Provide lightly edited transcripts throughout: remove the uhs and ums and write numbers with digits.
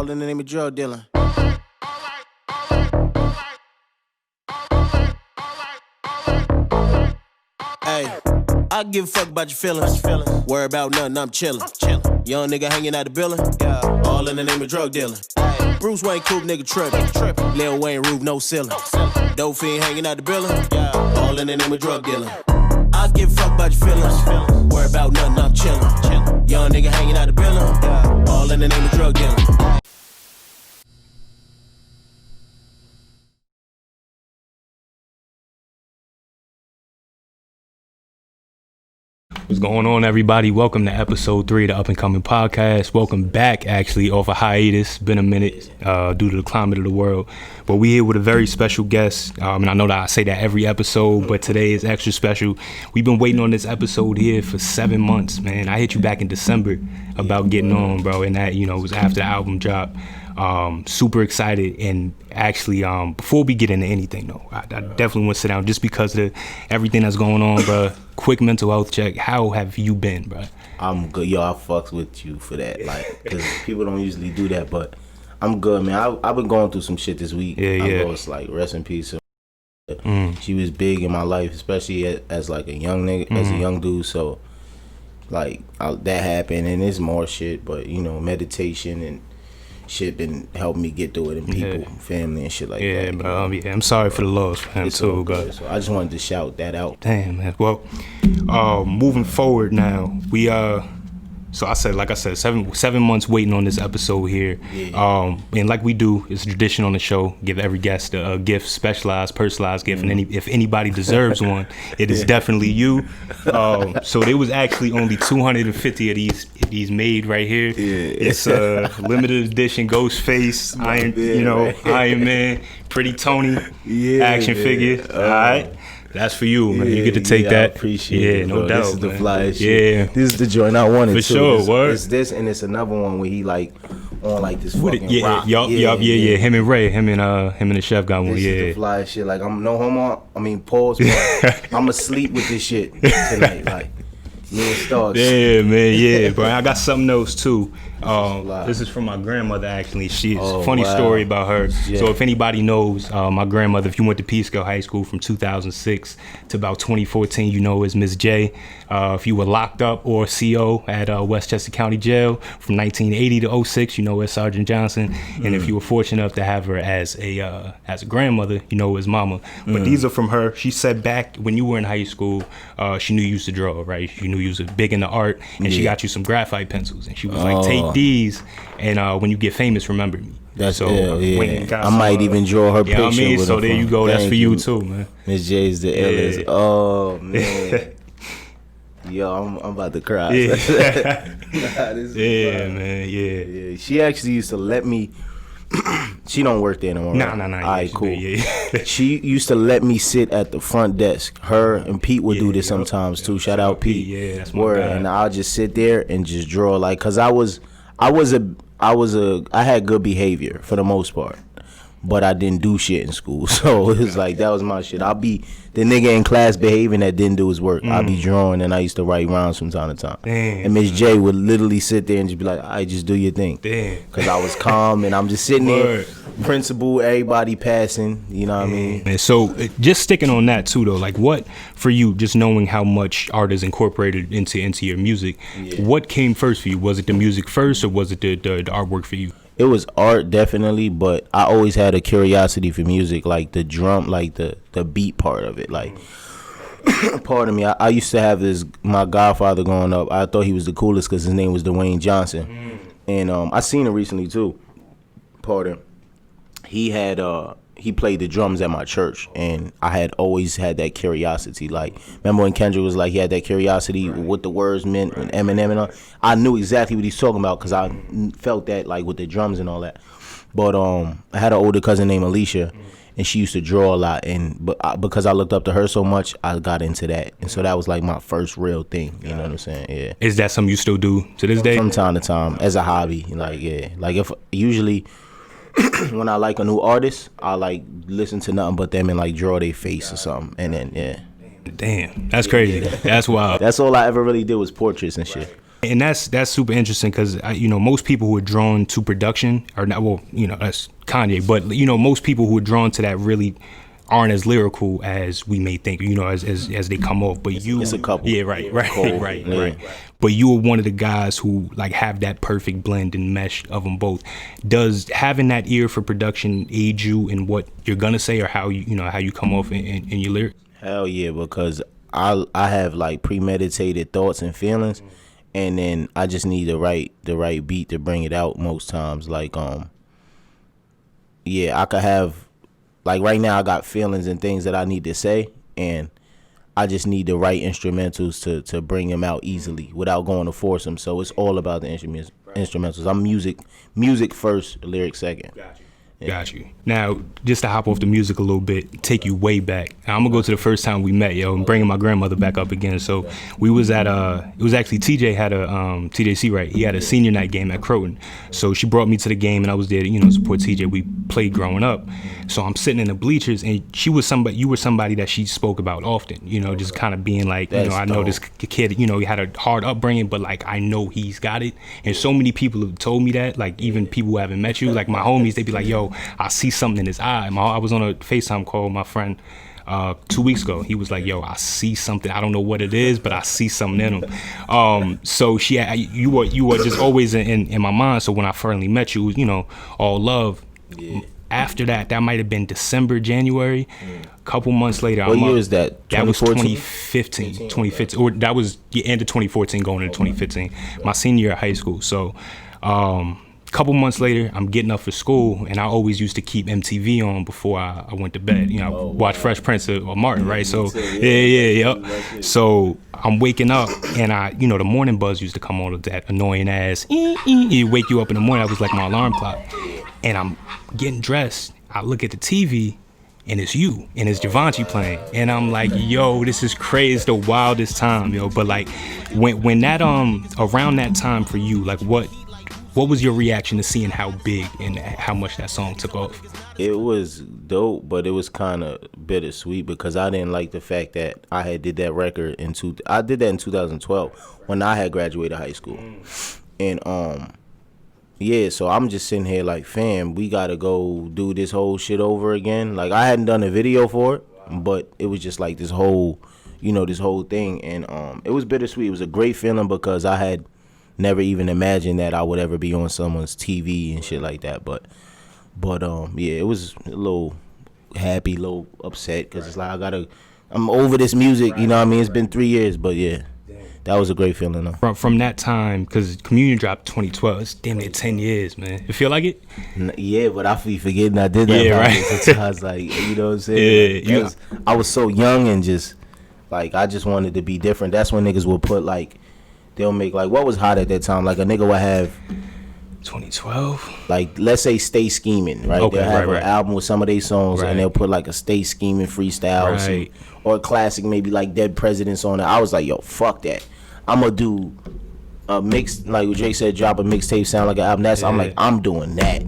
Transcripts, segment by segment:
all in the name of drug dealing. Hey, I give a fuck about your feelings. Worry about nothing, I'm chillin'. Young nigga hanging out the building. All in the name of drug dealing. Bruce Wayne coupe nigga trippin'. Lil Wayne roof no ceiling. Dope fiend hanging out the building. All in the name of drug dealing. I give a fuck about your feelings. Worry about nothing, I'm chillin'. Young nigga hanging out the building. All in the name of drug dealing. What's going on, everybody? Welcome to episode 3 of the Up and Coming podcast. Welcome back, actually, off a hiatus. Been a minute due to the climate of the world. But we here with a very special guest. And I know that I say that every episode, but today is extra special. We've been waiting on this episode here for 7 months, man. I hit you back in December about getting on, bro. And that, it was after the album drop. Super excited. And actually, before we get into anything, though, I definitely want to sit down just because of everything that's going on, bro. Quick mental health check. How have you been, bro? I'm good. Yo, I fucks with you for that. Like, because people don't usually do that, but I'm good, man. I've been going through some shit this week. I lost, like, rest in peace. She was big in my life, especially as like a young nigga, as a young dude. So, like, that happened, and there's more shit. But meditation and shit been helping me get through it, and people, family, and shit like that. Yeah, bro. I'm sorry for the loss for him too, but so I just wanted to shout that out. Damn, man. Well, moving forward now, we so like I said, seven months waiting on this episode here. And like we do, it's a tradition on the show, give every guest a gift, specialized, personalized gift, and if anybody deserves one, it is definitely you. So there was actually only 250 of these made right here. It's a limited edition Ghostface, Iron Man, Pretty Tony action figure. All right. That's for you, man. You get to take that. I appreciate it, no bro. doubt. This is the flyest shit. Yeah. This is the joint I wanted for sure. It's this, and it's another one where he like on like this fucking rock. Yup. Him and Ray, him and the chef got one. This is the flyest shit. Like, I'm no homo. Pause. I'm asleep with this shit tonight. Like, me and Stars. Yeah, man. Yeah, bro. I got something else too. This is from my grandmother, actually. Funny story about her. Yeah. So if anybody knows my grandmother, if you went to Peekskill High School from 2006 to about 2014, you know as Miss J. If you were locked up or CO at Westchester County Jail from 1980 to 06, you know as Sergeant Johnson. And if you were fortunate enough to have her as a grandmother, you know as Mama. But these are from her. She said back when you were in high school, she knew you used to draw, right? She knew you was big into art, and she got you some graphite pencils, and she was like, take these, and when you get famous, remember me. That's so I might even draw her picture. With so there you go. That's for you too, man. Miss J's the illest. Oh man. Yo, I'm about to cry. Man. Yeah. She actually used to let me. She don't work there no more. Nah. All right, cool. She used to let me sit at the front desk. Her and Pete would do this sometimes too. Shout out Pete. Yeah, that's my guy. And I'll just sit there and just draw, like, cause I had good behavior for the most part, but I didn't do shit in school. So it was like, that was my shit. I'll be the nigga in class behaving that didn't do his work. I'll be drawing, and I used to write rhymes from time to time. Damn, and Miss J would literally sit there and just be like, "I just do your thing." Damn. Cause I was calm and I'm just sitting there, principal, everybody passing. You know what I mean? And so just sticking on that too, though, like what for you, just knowing how much art is incorporated into your music, what came first for you? Was it the music first, or was it the artwork for you? It was art, definitely, but I always had a curiosity for music, like the drum, like the beat part of it. Like, pardon me, I used to have my godfather growing up. I thought he was the coolest because his name was Dwayne Johnson. And I seen him recently too. Pardon. He played the drums at my church, and I had always had that curiosity. Like, remember when Kendrick was like, he had that curiosity what the words meant, and Eminem and all. I knew exactly what he's talking about because I felt that, like, with the drums and all that. But I had an older cousin named Alicia, and she used to draw a lot, because I looked up to her so much, I got into that, and so that was like my first real thing. You know what I'm saying? Yeah. Is that something you still do to this day? From time to time, as a hobby. Like, like if usually. When I like a new artist, I like listen to nothing but them and like draw their face or something, and then Damn, that's crazy. That's wild. That's all I ever really did was portraits and shit. And that's super interesting because most people who are drawn to production are not, well, that's Kanye, but most people who are drawn to that really aren't as lyrical as we may think, as they come off. But it's a couple. Yeah, right. But you are one of the guys who like have that perfect blend and mesh of them both. Does having that ear for production aid you in what you're gonna say or how you come off in your lyrics? Hell yeah, because I have like premeditated thoughts and feelings, and then I just need the right beat to bring it out most times. Like I could have. Like right now I got feelings and things that I need to say, and I just need the right instrumentals to bring them out easily without going to force them. So it's all about the instrumentals. I'm music first, lyrics second. Got you. Now, just to hop off the music a little bit, take you way back. Now, I'm gonna go to the first time we met, and bringing my grandmother back up again. So we was at it was actually TJ had a TJC, right? He had a senior night game at Croton. So she brought me to the game, and I was there to support TJ. We played growing up. So I'm sitting in the bleachers, and you were somebody that she spoke about often. Just kind of being like, I know this kid, he had a hard upbringing, but like I know he's got it. And so many people have told me that, like even people who haven't met you, like my homies, they be like, yo, I see something in his eye. I was on a FaceTime call with my friend 2 weeks ago. He was like, yo, I see something. I don't know what it is, but I see something in him. So you were just always in my mind. So when I finally met you, all love. Yeah. After that might have been December, January. A couple months later. What year is that? That was 2015. Or that was the end of 2014 going into 2015. My senior year of high school. So couple months later, I'm getting up for school, and I always used to keep MTV on before I went to bed. Watch Fresh Prince or Martin, right? So yeah. So I'm waking up, and the morning buzz used to come on with that annoying ass. It wake you up in the morning. That was like my alarm clock, and I'm getting dressed. I look at the TV, and it's you, and it's Javante playing, and I'm like, yo, this is crazy. It's the wildest time, yo. But like, when that around that time for you, like what was your reaction to seeing how big and how much that song took off? It was dope, but it was kind of bittersweet because I didn't like the fact that I had did that record I did that in 2012 when I had graduated high school. And so I'm just sitting here like, fam, we gotta go do this whole shit over again. Like I hadn't done a video for it, but it was just like this whole thing, and it was bittersweet. It was a great feeling because I had never even imagined that I would ever be on someone's TV and shit like that. But it was a little happy, a little upset because it's like I'm over this music, you know what I mean? It's been 3 years, but yeah, that was a great feeling though. From that time, because Communion dropped 2012, it's damn near 10 years, man. You feel like it? Yeah, but I be forgetting I did that. Yeah, right. I was like, you know what I'm saying? Yeah, I was so young and just like I just wanted to be different. That's when niggas would put like. They'll make like what was hot at that time. Like a nigga would have 2012. Like let's say Stay Scheming, right? Okay, they'll have right. an album with some of their songs, right. and they'll put like a Stay Scheming freestyle, right. or a classic, maybe like Dead Presidents on it. I was like, yo, fuck that. I'm gonna do a mix, like what Drake said, drop a mixtape sound like an album. I'm like, I'm doing that.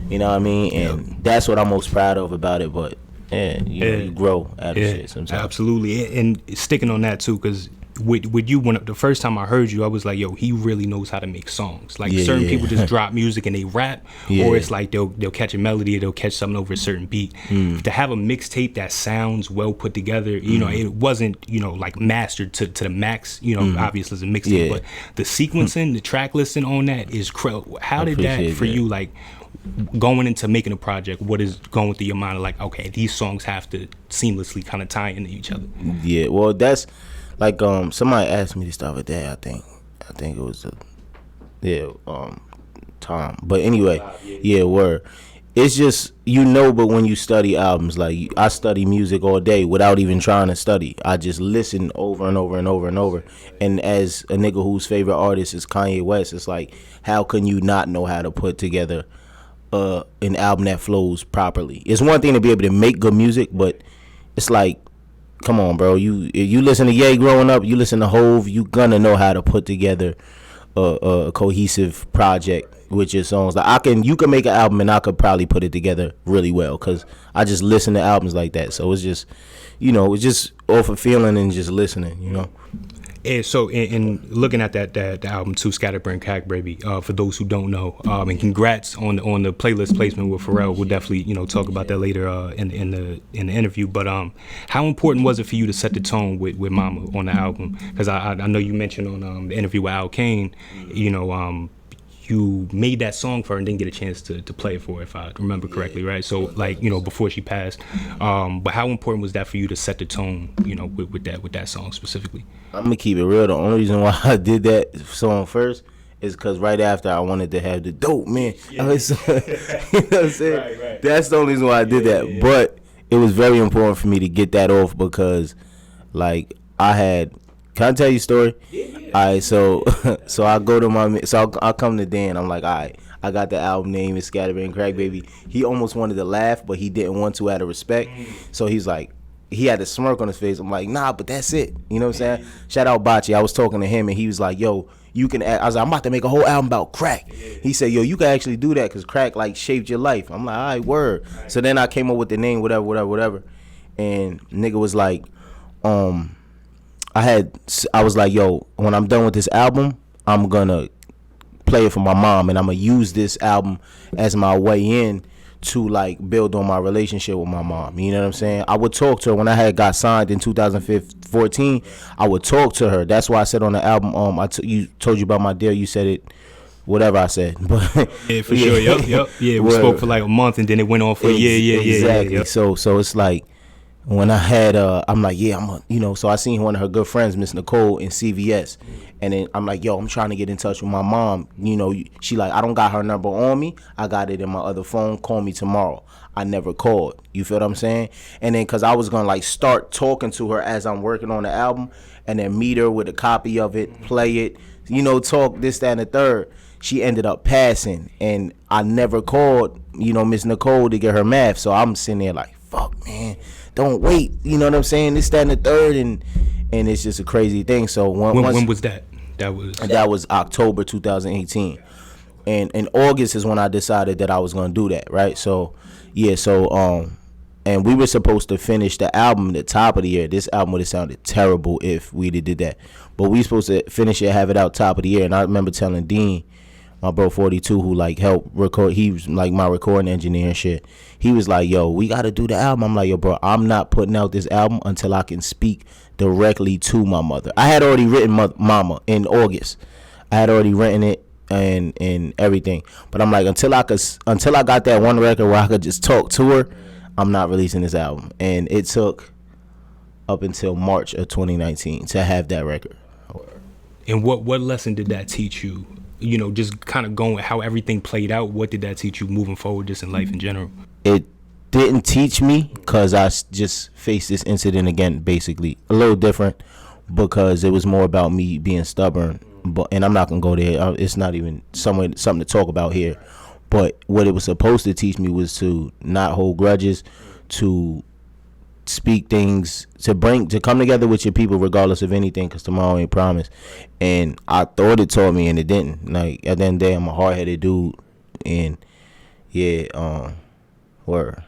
You know what I mean? And that's what I'm most proud of about it. But you grow out of shit sometimes. Absolutely, and sticking on that too, because. With you, when the first time I heard you, I was like, yo, he really knows how to make songs. Like certain people just drop music and they rap, or it's like they'll catch a melody or they'll catch something over a certain beat. To have a mixtape that sounds well put together, it wasn't, like mastered to the max, obviously it's a mixtape, but the sequencing, the track listing on that is how did that for you, like going into making a project, what is going through your mind of like, okay, these songs have to seamlessly kind of tie into each other? Yeah, well, that's like somebody asked me this the other day. I think it was Tom. But anyway, word. It's just but when you study albums, like I study music all day without even trying to study. I just listen over and over and over and over. And as a nigga whose favorite artist is Kanye-esque, it's like, how can you not know how to put together an album that flows properly? It's one thing to be able to make good music, but it's like, come on, bro. You listen to Ye growing up, you listen to Hove, you gonna know how to put together a cohesive project with your songs. Like you can make an album and I could probably put it together really well because I just listen to albums like that. So it's just, it's just off of feeling and just listening, And so, in looking at that album too, Scatterbrain Crackbaby, for those who don't know, and congrats on the playlist placement with Pharrell. We'll definitely talk about that later in the interview. But how important was it for you to set the tone with Mama on the album? Because I know you mentioned on the interview with Al Kane, you made that song for her and didn't get a chance to play it for her, if I remember correctly, right? So before she passed. But how important was that for you to set the tone, with that song specifically? I'm gonna keep it real. The only reason why I did that song first is because right after I wanted to have the dope man. Yeah. You know what I'm saying? Right. That's the only reason why I did that. Yeah. But it was very important for me to get that off because, like, can I tell you a story? Yeah. All right, so I go to I come to Dan. I'm like, all right, I got the album name is Scatterbrain Crackbaby. He almost wanted to laugh, but he didn't want to out of respect. So he's like, he had a smirk on his face. I'm like, nah, but that's it. You know what I'm saying? Shout out Bachi. I was talking to him and he was like, yo, you can add. I was like, I'm about to make a whole album about crack. He said, yo, you can actually do that because crack like shaped your life. I'm like, all right, word. So then I came up with the name, whatever. And nigga was like, I was like, yo, when I'm done with this album, I'm gonna play it for my mom and I'm gonna use this album as my way in to like build on my relationship with my mom. You know what I'm saying? I would talk to her when I got signed in 2014. I would talk to her. That's why I said on the album, you told you about my deal. You said it, whatever I said. But yeah, for sure. Yep. Yeah, we spoke for like a month and then it went on for a year. Exactly. Yeah. So it's like when I had, I'm like, yeah, so I seen one of her good friends, Miss Nicole, in CVS. And then I'm like, yo, I'm trying to get in touch with my mom. She like, I don't got her number on me. I got it in my other phone. Call me tomorrow. I never called. You feel what I'm saying? And then because I was going to like start talking to her as I'm working on the album and then meet her with a copy of it, play it, talk this, that, and the third. She ended up passing. And I never called, Miss Nicole to get her math. So I'm sitting there like, fuck, man. Don't wait. You know what I'm saying? This, that, and the third. And it's just a crazy thing. So when was that? That was October 2018, and in August is when I decided that I was gonna do that, right? So and we were supposed to finish the album at the top of the year. This album would have sounded terrible if we did that, but we supposed to finish it, have it out top of the year. And I remember telling Dean, my bro 42, who like helped record, he was like my recording engineer and shit. He was like, yo, we gotta do the album. I'm like, yo, bro, I'm not putting out this album until I can speak directly to my mother. I had already written Mama in August. I had already written it and everything. But I'm like, until I got that one record where I could just talk to her, I'm not releasing this album. And it took up until March of 2019 to have that record. And what lesson did that teach you? Just kind of going how everything played out. What did that teach you moving forward, just in life in general? It didn't teach me because I just faced this incident again, basically a little different because it was more about me being stubborn. And I'm not gonna go there. It's not even something to talk about here. But what it was supposed to teach me was to not hold grudges, to speak things, to come together with your people regardless of anything, because tomorrow ain't promised. And I thought it taught me and it didn't. Like at the end of the day, I'm a hard-headed dude, and word.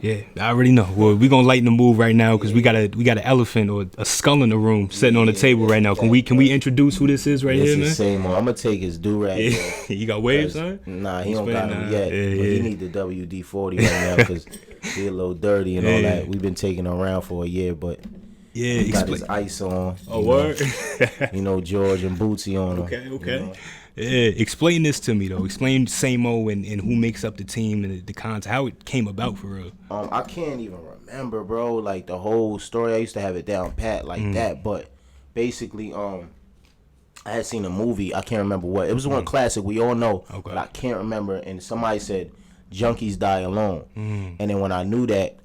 Yeah, I already know. Well, we gonna lighten the mood right now because we got an elephant or a skull in the room sitting on the table right now. Can we introduce who this is right here, man? Same one. I'm gonna take his do-rag. You got waves, huh? Nah, he don't got them yet. But he need the WD-40 right now because he a little dirty and all that. We've been taking him around for a year, but he got his ice on. Oh, word. George and Bootsy on him. Okay. Yeah, explain this to me though. Explain Samo and who makes up the team and the concept, how it came about for real. I can't even remember, bro. Like the whole story. I used to have it down pat like that, but basically, I had seen a movie. I can't remember what. It was one classic we all know, but I can't remember. And somebody said, "Junkies die alone." And then when I knew that,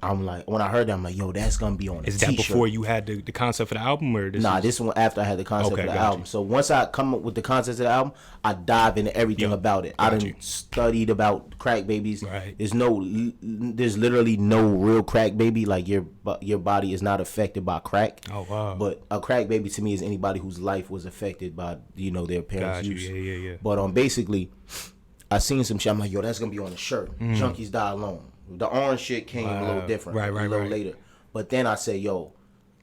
when I heard that, I'm like, yo, that's gonna be on a Is t-shirt. that before you had the concept for the album, or this one after I had the concept for the album. So once I come up with the concept of the album, I dive into everything about it. I done studied about crack babies. Right. There's literally no real crack baby. Like your body is not affected by crack. Oh wow. But a crack baby to me is anybody whose life was affected by their parents' use. Yeah. But basically, I seen some shit. I'm like, yo, that's gonna be on the shirt. Junkies die alone. The orange shit came a little different, a little later. But then I said, yo,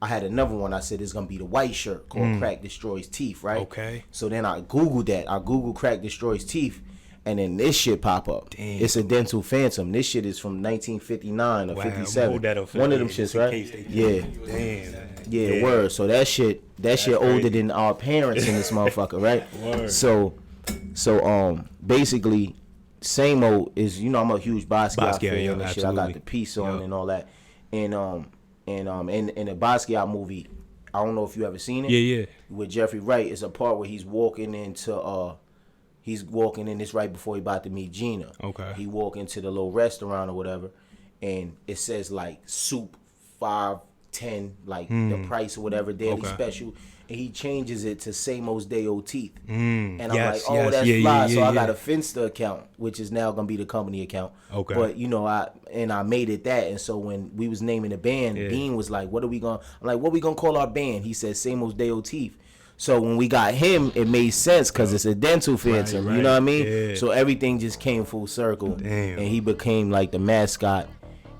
I had another one. I said it's gonna be the white shirt called Crack Destroys Teeth, right? Okay. So then I Googled that. I Googled Crack Destroys Teeth, and then this shit pop up. Damn. It's a dental phantom. This shit is from 1959 or 57. Hold that up One of them shits, right? Yeah. Damn. Yeah, word. So that shit older than our parents in this motherfucker, right? Word. So basically, same old is, you know, I'm a huge Basquiat fan and shit. I got the piece on and all that. And in the Basquiat movie, I don't know if you ever seen it. Yeah. With Jeffrey Wright, it's a part where he's walking in. It's right before he about to meet Gina. Okay. He walk into the little restaurant or whatever, and it says like soup $5.10, like the price or whatever, daily special, and he changes it to same old day old teeth. And I'm like, oh, that's fly. So I got a Finsta account, which is now gonna be the company account. Okay. But you know, I made it that, and so when we was naming the band, Dean was like, what we gonna call our band? He said same old day old teeth. So when we got him, it made sense because it's a dental phantom. Right. You know what I mean? Yeah. So everything just came full circle. Damn. And he became like the mascot.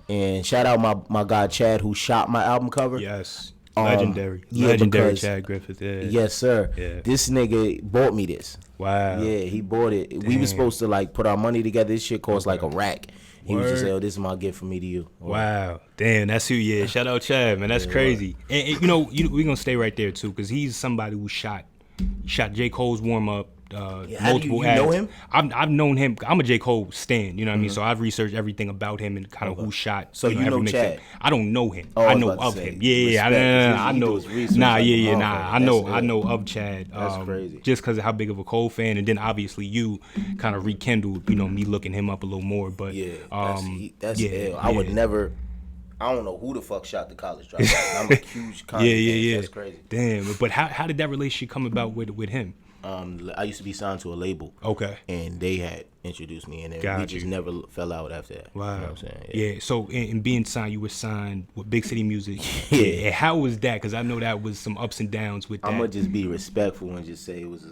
And shout out my guy Chad who shot my album cover. Yes. Legendary because, Chad Griffith. Yeah. Yes, sir. Yeah. This nigga bought me this. Wow. Yeah, he bought it. Damn. We was supposed to like put our money together. This shit cost like a rack. He was just Word. like, oh, this is my gift from me to you. Wow. Damn, that's who. Yeah. Shout out Chad, man. That's crazy. And you know, we gonna stay right there too, because he's somebody who shot J. Cole's warm up. Multiple ads. Know him? I've known him. I'm a J. Cole stan, you know what I mean? So I've researched everything about him and kind of who shot. So you know Chad? I don't know him. Oh, I know of him. Yeah, I know. I know of Chad. That's crazy. Just because of how big of a Cole fan, and then obviously you kind of rekindled, you know, me looking him up a little more. But that's ill. I would never. I don't know who the fuck shot the college dropout. I'm a huge Kanye fan. That's crazy. Damn. But how did that relationship come about with him? I used to be signed to a label. Okay. And they had introduced me, and then we just never fell out after that. Wow. You know what I'm saying? Yeah. So in being signed, you were signed with Big City Music. Yeah. And how was that? Because I know that was some ups and downs with that. I'm gonna just be respectful and just say it was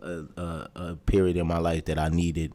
a period in my life that I needed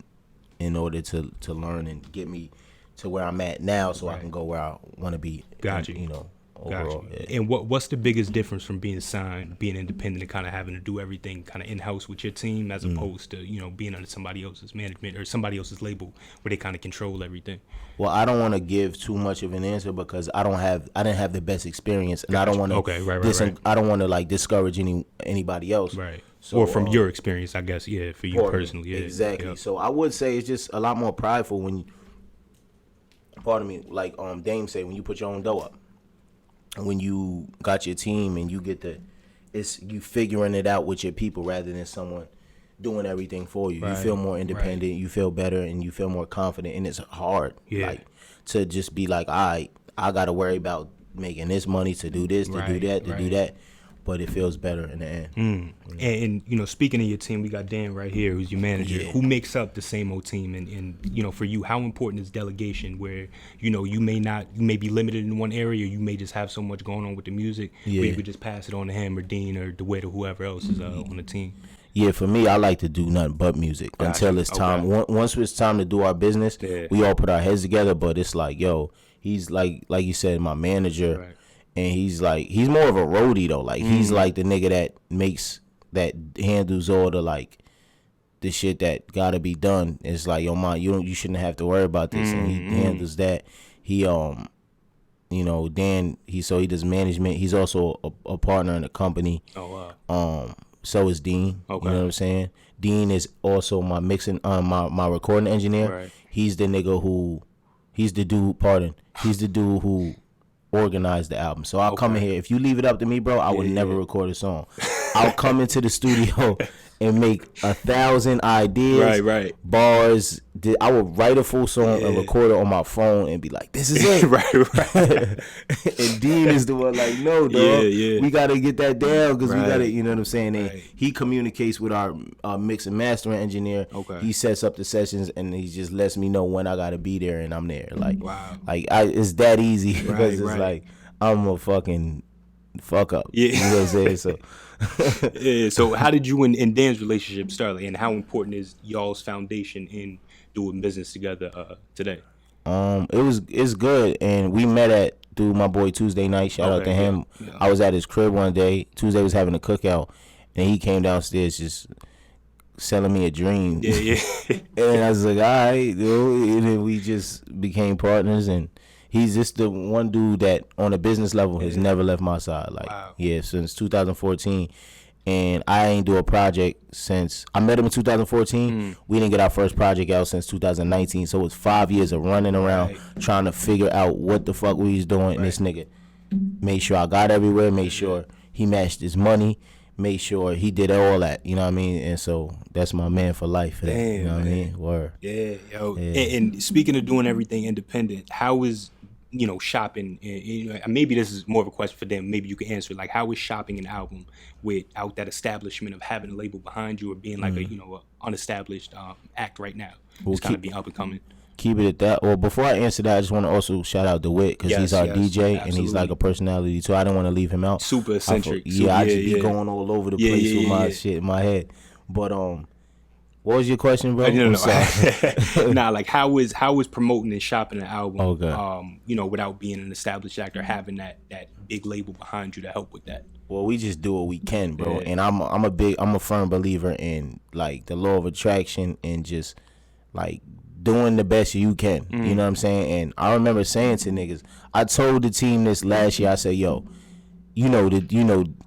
in order to learn and get me to where I'm at now, so I can go where I want to be. Got you. You know. Overall, yeah. And what's the biggest difference from being signed, being independent, and kind of having to do everything kind of in-house with your team, as opposed to, you know, being under somebody else's management or somebody else's label where they kind of control everything? Well, I don't want to give too much of an answer because I didn't have the best experience, and I don't want to. Okay, right. I don't want to like discourage anybody else. Right. So, or from your experience, I guess. Yeah, for you personally. Yeah. Exactly. Yep. So I would say it's just a lot more prideful when you. Pardon me, like Dame say, when you put your own dough up. When you got your team and you get it's you figuring it out with your people rather than someone doing everything for you. Right. You feel more independent, you feel better, and you feel more confident. And it's hard, like to just be like, all right, I got to worry about making this money to do this, to do that, to do that. But it feels better in the end. And you know, speaking of your team, we got Dan right here, who's your manager. Who makes up the same old team? And you know, for you, how important is delegation? Where you know you may be limited in one area, or you may just have so much going on with the music, where you could just pass it on to him or Dean or DeWitt or whoever else is on the team. Yeah, for me, I like to do nothing but music until it's time. Once it's time to do our business, we all put our heads together. But it's like, yo, he's like you said, my manager. Right. And he's more of a roadie though. Like he's like the nigga that handles all the like the shit that gotta be done. It's like, yo, man, you shouldn't have to worry about this. And he handles that. He you know, Dan, he does management. He's also a partner in the company. Oh wow. So is Dean. Okay. You know what I'm saying? Dean is also my mixing my recording engineer. Right. He's the dude who organize the album. So I'll come in here. If you leave it up to me, bro, I would never record a song. I'll come into the studio and make 1,000 ideas, bars. I would write a full song and record it on my phone and be like, "This is it." right. And Dean is the one like, "No, dog, we gotta get that down because we gotta." You know what I'm saying? And he communicates with our mix and mastering engineer. Okay. He sets up the sessions and he just lets me know when I gotta be there, and I'm there. Like, it's that easy because it's like I'm a fucking fuck up. Yeah. You know what I'm saying? So. So how did you and Dan's relationship start, and how important is y'all's foundation in doing business together today? It's good, and we met at dude, my boy Tuesday Night. Shout out to him. Yeah. I was at his crib one day. Tuesday was having a cookout, and he came downstairs just selling me a dream. Yeah. And I was like, all right, dude. And then we just became partners, and he's just the one dude that on a business level has never left my side. Like, since 2014. And I ain't do a project since I met him in 2014. We didn't get our first project out since 2019. So it was 5 years of running around trying to figure out what the fuck we was doing. And this nigga made sure I got everywhere, made sure he matched his money, made sure he did all that. You know what I mean? And so that's my man for life. For that, you know what I mean? Word. Yeah, yo. Yeah. And speaking of doing everything independent, how is shopping, maybe this is more of a question for them, maybe you can answer it, like how is shopping an album without that establishment of having a label behind you or being like a unestablished act right now? It's kind of being up and coming. Keep it at that. Well, before I answer that, I just want to also shout out DeWitt because he's our DJ, absolutely. And he's like a personality too. I didn't want to leave him out. Super eccentric. I just be going all over the place with my shit in my head. But what was your question, bro? No. Nah, like how is promoting and shopping an album, without being an established actor, having that big label behind you to help with that? Well, we just do what we can, bro. Yeah. And I'm a firm believer in like the law of attraction and just like doing the best you can. You know what I'm saying? And I remember saying to niggas, I told the team this last year. I said, yo,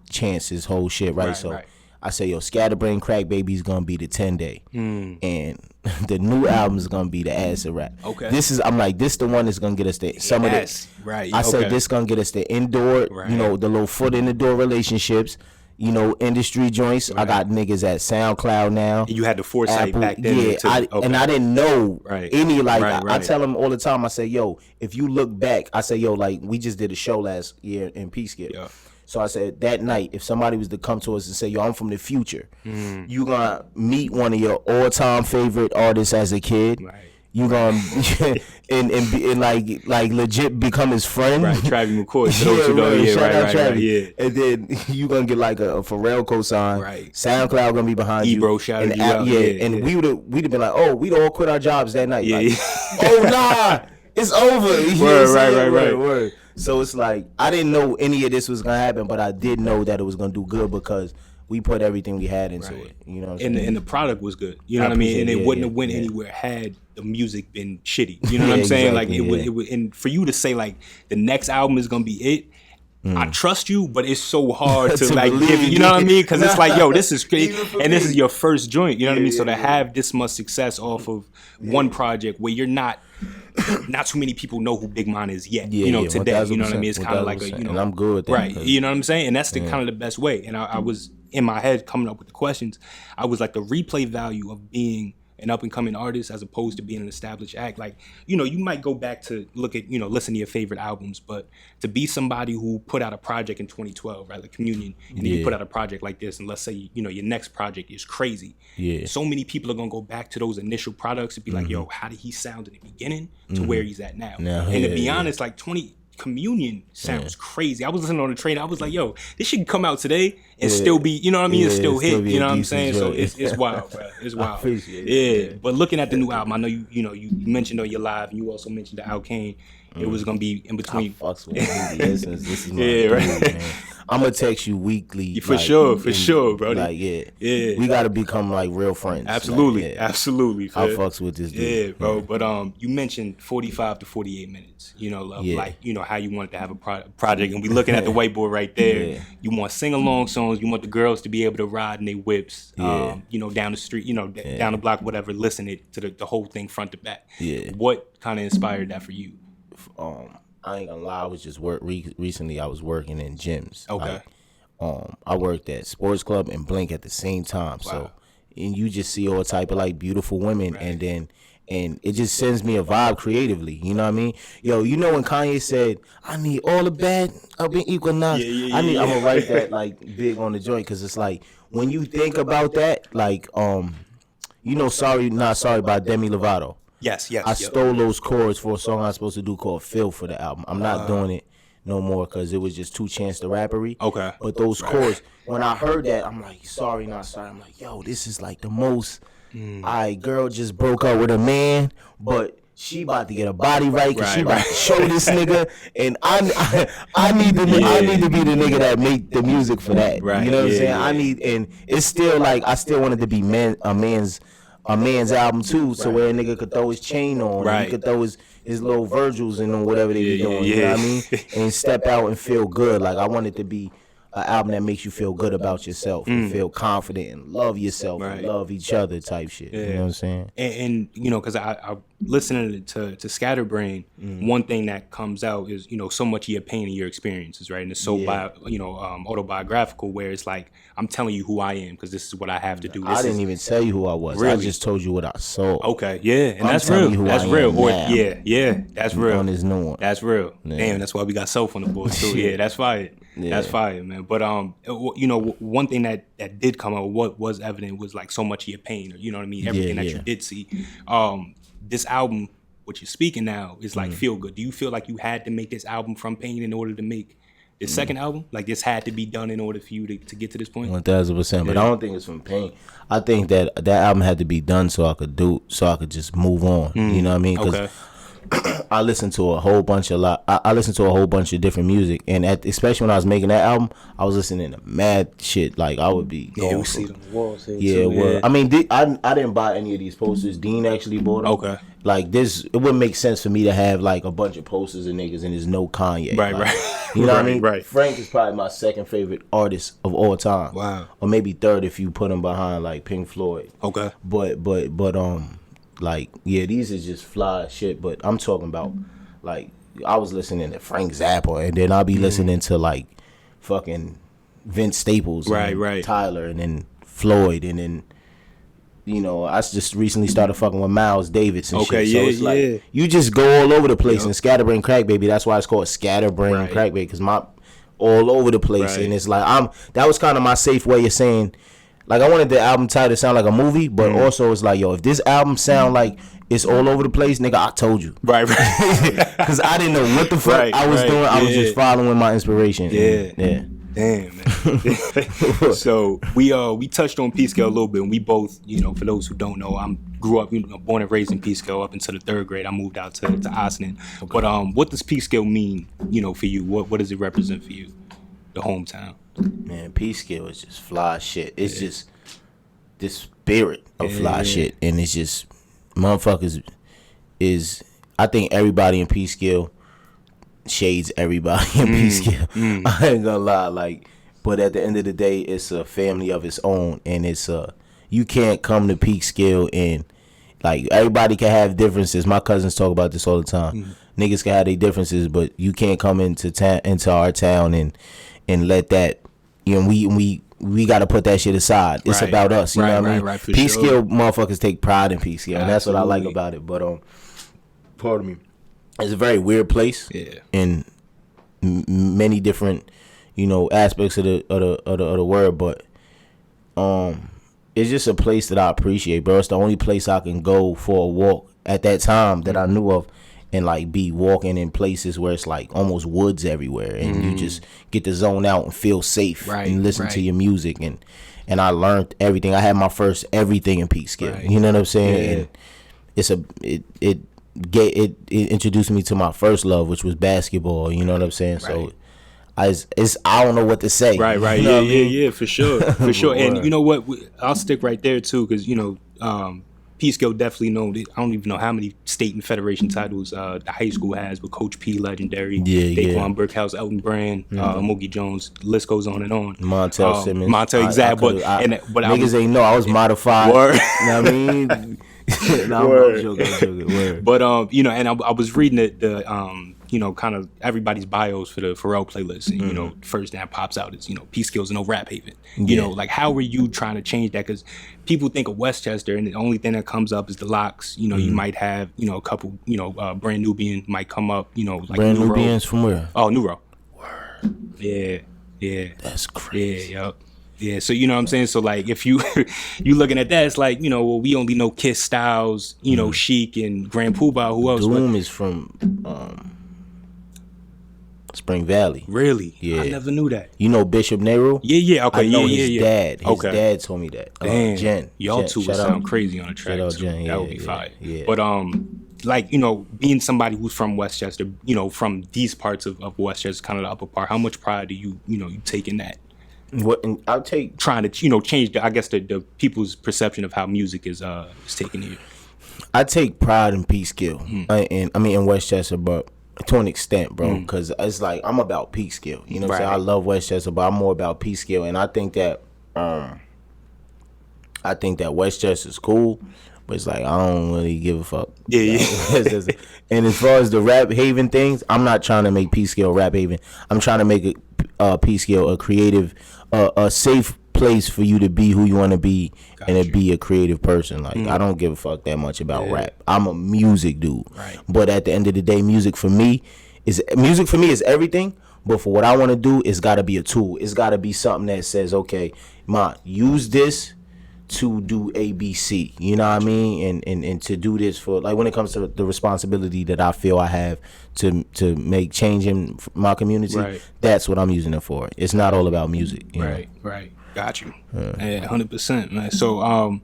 Chance's whole shit, right? Right. I say, yo, Scatterbrain Crackbaby is gonna be the 10-day, and the new album is gonna be the Acid Rap. Okay, this the one that's gonna get us the some of this. Right. I said this gonna get us the indoor, the little foot in the door relationships, industry joints. Right. I got niggas at SoundCloud now. You had the foresight Apple, back then. Yeah, and I didn't know any I tell them all the time. I say, yo, if you look back, I say, yo, like we just did a show last year in Peekskill. Yeah. So I said that night, if somebody was to come to us and say, yo, I'm from the future, you gonna meet one of your all-time favorite artists as a kid. Right. You gonna and like legit become his friend. Right, Travie Mccoy. Right. And then you gonna get like a Pharrell cosign. Right. SoundCloud gonna be behind you. Ebro shouted you out. And we'd have been like, oh, we'd all quit our jobs that night. Yeah. Like, oh nah, it's over. Right. So it's like I didn't know any of this was gonna happen, but I did know that it was gonna do good because we put everything we had into it. You know what I'm saying? And the product was good. You know what I mean? And it wouldn't have went anywhere had the music been shitty. You know what I'm saying? Exactly, like it would. And for you to say like the next album is gonna be it. I trust you, but it's so hard to like give you know what I mean? Because it's like, yo, this is crazy, and this is your first joint. You know what I mean? So to have this much success off of one project where you're not too many people know who Big Mon is yet. Today. You know what I mean? It's kind of like a and I'm good with that. Right. You know what I'm saying? And that's the kind of the best way. And I was in my head coming up with the questions. I was like the replay value of being an up and coming artist as opposed to being an established act. Like, you might go back to look at, listen to your favorite albums, but to be somebody who put out a project in 2012, right, like Communion, and then you put out a project like this, and let's say, your next project is crazy. Yeah. So many people are gonna go back to those initial products and be like, yo, how did he sound in the beginning to where he's at now? And to be honest, like Communion sounds crazy. I was listening on the train. I was like, yo, this should come out today and still be, you know what I mean? It's still hit. You know what I'm saying? So it's wild, bro. It's wild. I appreciate it. Yeah. But looking at the new album, I know you mentioned on your live, and you also mentioned the Alkane. It was gonna be in between. Fucks with this is my dude, man. I'm gonna text you weekly. For sure, bro. Like, we gotta become like real friends. Absolutely, like, absolutely. I fucks with this dude. Yeah, bro. But you mentioned 45 to 48 minutes. Like how you wanted to have a project, and we looking at the whiteboard right there. Yeah. You want sing-along songs. You want the girls to be able to ride in their whips. Down the street. Down the block, whatever. Listen to the whole thing front to back. Yeah. What kind of inspired that for you? I ain't gonna lie, I was just recently I was working in gyms. Okay. I worked at Sports Club and Blink at the same time. Wow. So, and you just see all type of like beautiful women, and it just sends me a vibe creatively. You know what I mean? Yo, when Kanye said, "I need all the bad up in Equinox," I'm gonna write that like big on the joint, because it's like when you think about that, like Sorry Not Sorry by Demi Lovato. Yes. I stole those chords for a song I was supposed to do called "Feel" for the album. I'm not doing it no more because it was just too Chance the Rappery. Okay. But those chords, when I heard that, I'm like, Sorry Not Sorry. I'm like, yo, this is like the most. Girl just broke up with a man, but she about to get a body right because she about to show this nigga, and I need to be the nigga that make the music for that. Right. You know what I'm saying? I need, and it's still like I still wanted to be a man's album too, so where a nigga could throw his chain on, and he could throw his little Virgils and whatever they be doing. You know what I mean? And step out and feel good. Like I want it to be an album that makes you feel good about yourself and feel confident and love yourself and love each other type shit. You know what I'm saying? And you know, because I listening to Scatterbrain, one thing that comes out is, you know, so much of your pain and your experiences, right? And it's so autobiographical, where it's like, I'm telling you who I am because this is what I have to do. I didn't even tell you who I was. Really? I just told you what I saw. Okay, yeah, and that's real. That's real. That's real. On this new one. That's real. Yeah. Damn, that's why we got Self on the board too. Yeah, that's fire. Yeah. That's fire, man. But you know, one thing that did come out, what was evident, was like so much of your pain, or you know what I mean, everything that you did see. This album, what you're speaking now, is like feel good. Do you feel like you had to make this album from pain in order to make this second album? Like this had to be done in order for you to get to this point? 1000%. But I don't think it's from pain. I think that album had to be done so I could just move on. You know what I mean? Because I listened to a whole bunch of different music, and especially when I was making that album, I was listening to mad shit. Like I would be going. Yeah, we see them walls here too. Yeah. I mean, I didn't buy any of these posters. Dean actually bought them. Okay. Like this, it wouldn't make sense for me to have like a bunch of posters of niggas and there's no Kanye. Right. You know what I mean? Right. Frank is probably my second favorite artist of all time. Wow. Or maybe third if you put him behind like Pink Floyd. Okay. But like, yeah, these is just fly shit, but I'm talking about, like, I was listening to Frank Zappa, and then I'll be listening to, like, fucking Vince Staples, and Tyler, and then Floyd, and then, you know, I just recently started fucking with Miles Davis and shit. So it's like, you just go all over the place, and Scatterbrain Crackbaby, that's why it's called Scatterbrain Crackbaby, because my all over the place, and it's like, that was kind of my safe way of saying, like, I wanted the album title to sound like a movie, but also it's like, yo, if this album sound like it's all over the place, nigga, I told you. Right. Because I didn't know what the fuck I was doing. I was just following my inspiration. Yeah. Damn, man. So we touched on Peekskill a little bit, and we both, you know, for those who don't know, I grew up, you know, born and raised in Peekskill up until the 3rd grade. I moved out to Austin. Okay. But what does Peekskill mean, you know, for you? What does it represent for you, the hometown? Man, Peekskill is just fly shit. It's just this spirit of fly shit, and it's just motherfuckers is. I think everybody in Peekskill shades everybody in Peekskill. I ain't gonna lie, like, but at the end of the day, it's a family of its own, and it's you can't come to Peekskill and like everybody can have differences. My cousins talk about this all the time. Niggas can have their differences, but you can't come into our town and let that. You know, we got to put that shit aside. It's about us. You know what I mean? Peekskill motherfuckers take pride in Peekskill, and that's what I like about it. But pardon me, it's a very weird place. Yeah. In many different, you know, aspects of the word, but it's just a place that I appreciate, bro. It's the only place I can go for a walk at that time that I knew of. And like be walking in places where it's like almost woods everywhere, and you just get to zone out and feel safe and listen to your music, and I learned everything. I had my first everything in Peekskill. You know what I'm saying? And it introduced me to my first love, which was basketball. You know what I'm saying? So I don't know what to say. Right. You know yeah, for sure. And you know what? I'll stick right there too, because you know. Peekskill definitely know. I don't even know how many state and federation titles the high school has, but Coach P, legendary. Daquan Burkhouse, Elton Brand, Moogie Jones. The list goes on and on. Montel Simmons. Exactly. But niggas ain't know I was modified. Word. You know what I mean? I'm joking. Word. But you know, and I was reading the you know, kind of everybody's bios for the Pharrell playlist, and you know, first that pops out is, you know, Peekskill's no rap haven. You know, like, how are you trying to change that? Because people think of Westchester, and the only thing that comes up is the locks. You know, you might have, you know, a couple, you know, Brand Nubian might come up. You know, like Brand Nubians from where? Oh, New Row. Word. Yeah. That's crazy. Yeah, so you know what I'm saying? So like if you looking at that, it's like, you know, well, we only know Kiss, Styles, you know, Chic and Grand Poobah. Who else? Doom is from Spring Valley. Really? Yeah. I never knew that. You know Bishop Nehru? Yeah. Okay. I know his dad. His dad told me that. Damn. Jen. Y'all two would Shout sound out. crazy on a track. Shout out Jen. That would be fire. Yeah. But like, you know, being somebody who's from Westchester, you know, from these parts of Westchester, kind of the upper part, how much pride do you take in that? What I'll take trying to, you know, change the people's perception of how music is taken here. I take pride in Peekskill, and I mean in Westchester, but to an extent, bro, because it's like I'm about Peekskill. You know what I'm saying? I love Westchester, but I'm more about Peekskill, and I think that Westchester's cool. But it's like, I don't really give a fuck. Yeah. And as far as the Rap Haven things, I'm not trying to make Peekskill Rap Haven. I'm trying to make Peekskill a creative, a safe place for you to be who you want to be and to be a creative person. Like, I don't give a fuck that much about rap. I'm a music dude. Right. But at the end of the day, music for me is everything. But for what I want to do, it's got to be a tool. It's got to be something that says, okay, use this to do ABC, you know what I mean, and to do this for, like, when it comes to the responsibility that I feel I have to make change in my community, that's what I'm using it for. It's not all about music, you know? Right. Got you. 100%, man. So,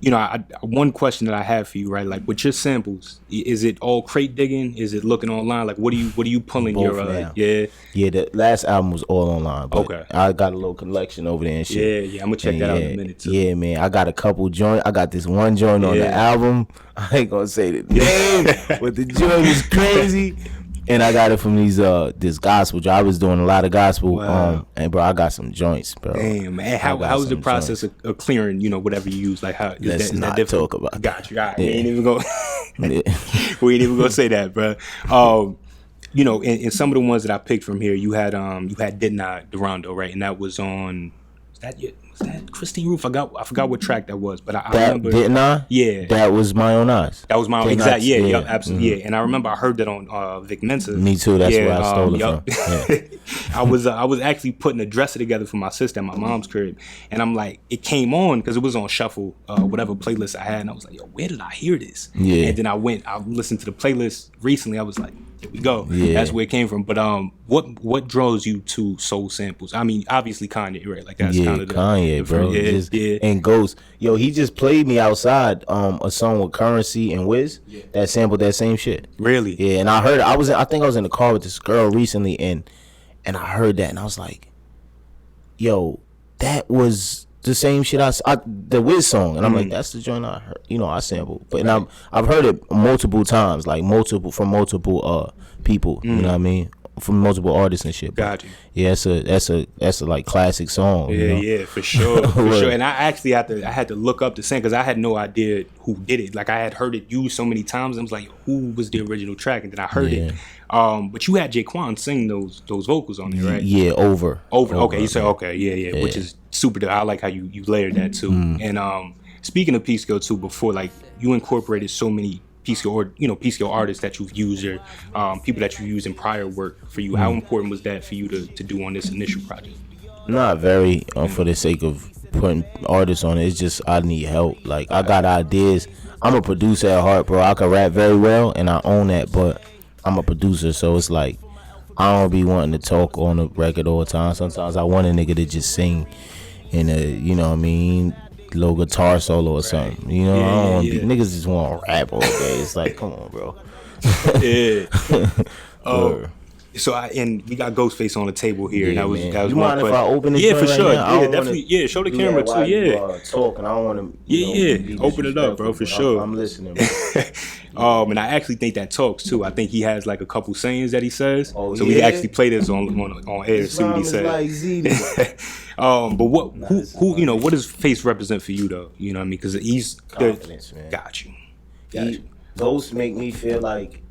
you know, one question that I have for you, right? Like, with your samples, is it all crate digging? Is it looking online? Like, what are you pulling? Both your now. Yeah. The last album was all online. But okay. I got a little collection over there and shit. Yeah. I'm gonna check that out in a minute too. Yeah, man. I got a couple joints. I got this one joint on the album. I ain't gonna say the name, but the joint is crazy. And I got it from this gospel job. I was doing a lot of gospel. Wow. And bro, I got some joints, bro. Damn, man. How was the process of clearing, you know, whatever you use? Like, how Let's not talk about that. Got you. All right. We ain't even gonna say that, bro. You know, in some of the ones that I picked from here, you had Didn't I, Durando, right? And that was on, was that Christine Roof? I forgot what track that was, but I remember. Didn't I? Yeah. That was My Own Eyes. That was my own. Exactly. Yeah, absolutely. Yeah. And I remember I heard that on Vic Mensa. Me too. That's where I stole it from. Yeah. I was actually putting a dresser together for my sister at my mom's crib, and I'm like, it came on because it was on shuffle, whatever playlist I had, and I was like, yo, where did I hear this? Yeah. And then I listened to the playlist recently. I was like, here we go. Yeah. That's where it came from. But what draws you to soul samples? I mean, obviously Kanye, right? Like, that's kind of Kanye, bro. And Ghost. Yo, he just played me outside a song with Currency and Wiz that sampled that same shit. Really? Yeah, and I heard I think I was in the car with this girl recently, and I heard that, and I was like, yo, that was the same shit the Wiz song, and I'm like, that's the joint I heard, you know, I sampled. But and I've heard it multiple times, like from multiple people, you know what I mean, from multiple artists and shit. Got you. Yeah, that's a like classic song. Yeah, you know? yeah, for sure, for sure. And I actually had to look up the same because I had no idea who did it. Like, I had heard it used so many times. I was like, who was the original track? And then I heard it. But you had Jaquan sing those vocals on there, right? Yeah, over. Okay, you said okay, yeah, which is super dope. I like how you layered that too. And speaking of Peekskill too, before, like, you incorporated so many Peekskill artists that you've used, or people that you used in prior work for you. How important was that for you to do on this initial project? Not very, for the sake of putting artists on it. It's just I need help. Like, I got ideas. I'm a producer at heart, bro. I can rap very well, and I own that, but I'm a producer, so it's like I don't be wanting to talk on the record all the time. Sometimes I want a nigga to just sing in a, you know what I mean, little guitar solo or something. You know, I don't niggas just want to rap all day. It's like, come on, bro. So and we got Ghostface on the table here. Yeah, and that was you mind if I open it? Yeah, for sure. Right, yeah, definitely. Yeah, show the camera too. Yeah. Talk, and I don't want to. Yeah. Open it up, bro, for sure. I'm listening. Bro. And I actually think that talks too. I think he has like a couple sayings that he says. So we actually play this on air. See what he says. But who you know, what does Face represent for you though? You know what I mean? Because he's confidence, man. Got you. Ghosts make me feel like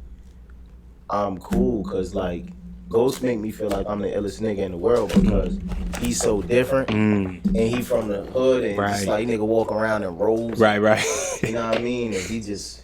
I'm cool, cause like Ghosts make me feel like I'm the illest nigga in the world because he's so different, and he from the hood, and just like nigga walk around in robes, right. You know what I mean? And he just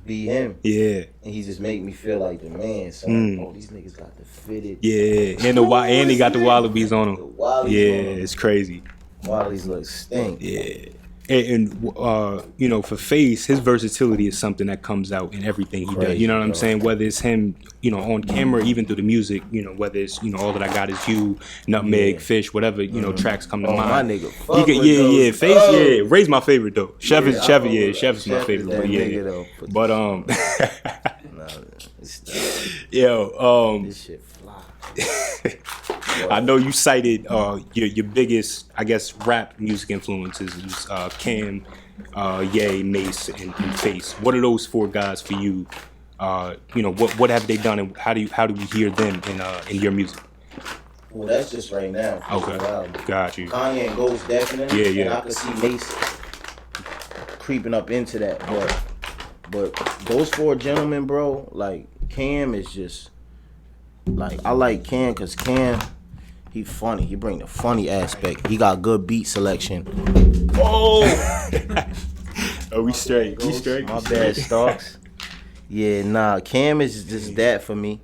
be him, yeah. And he just make me feel like the man. So oh, these niggas got the fitted, and he got the wallabies on him. Yeah, it's crazy. Wallabies look stink. Yeah. you know, for Face, his versatility is something that comes out in everything he does. You know what I'm saying? Whether it's him, you know, on camera, even through the music, you know, whether it's, you know, All That I Got Is You, Nutmeg, Fish, whatever, you know, tracks come to mind. My nigga, Face, Ray's my favorite though. Chef is my favorite. But this shit fly. I know you cited your biggest, I guess, rap music influences is Cam, Ye, Mace, and Face. What are those four guys for you? You know, what have they done, and how do we hear them in your music? Well, that's just right now. Okay, got you. Kanye and Ghost definitely. Yeah. And I could see Mace creeping up into that, but those four gentlemen, bro, like Cam is just like, I like Cam because Cam, he funny. He bring the funny aspect. He got good beat selection. Oh, we straight. My bad, Starks. Yeah, nah, Cam is just that for me.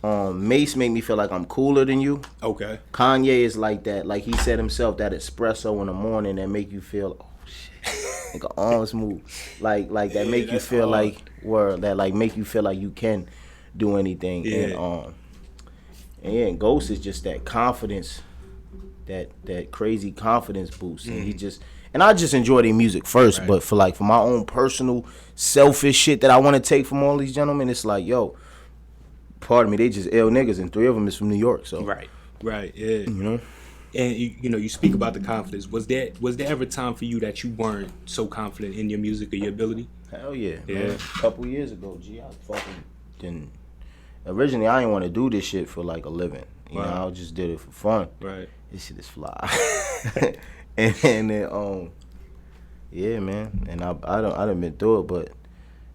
Mace make me feel like I'm cooler than you. Okay. Kanye is like that. Like he said himself, that espresso in the morning that make you feel, oh shit, like an arms move. Like that make you feel hard. Make you feel like you can do anything. Yeah. And Ghost is just that confidence, that crazy confidence boost. And I just enjoy their music first, right. But for my own personal selfish shit that I want to take from all these gentlemen, it's like, yo, pardon me, they just ill niggas, and 3 of them is from New York. So right, yeah. You know, and you know, you speak about the confidence. Was there ever a time for you that you weren't so confident in your music or your ability? Hell yeah. Man. A couple years ago, I fucking didn't. Originally, I didn't want to do this shit for like a living. You know, I just did it for fun. Right. This shit is fly. and then, yeah, man. And I done been through it, but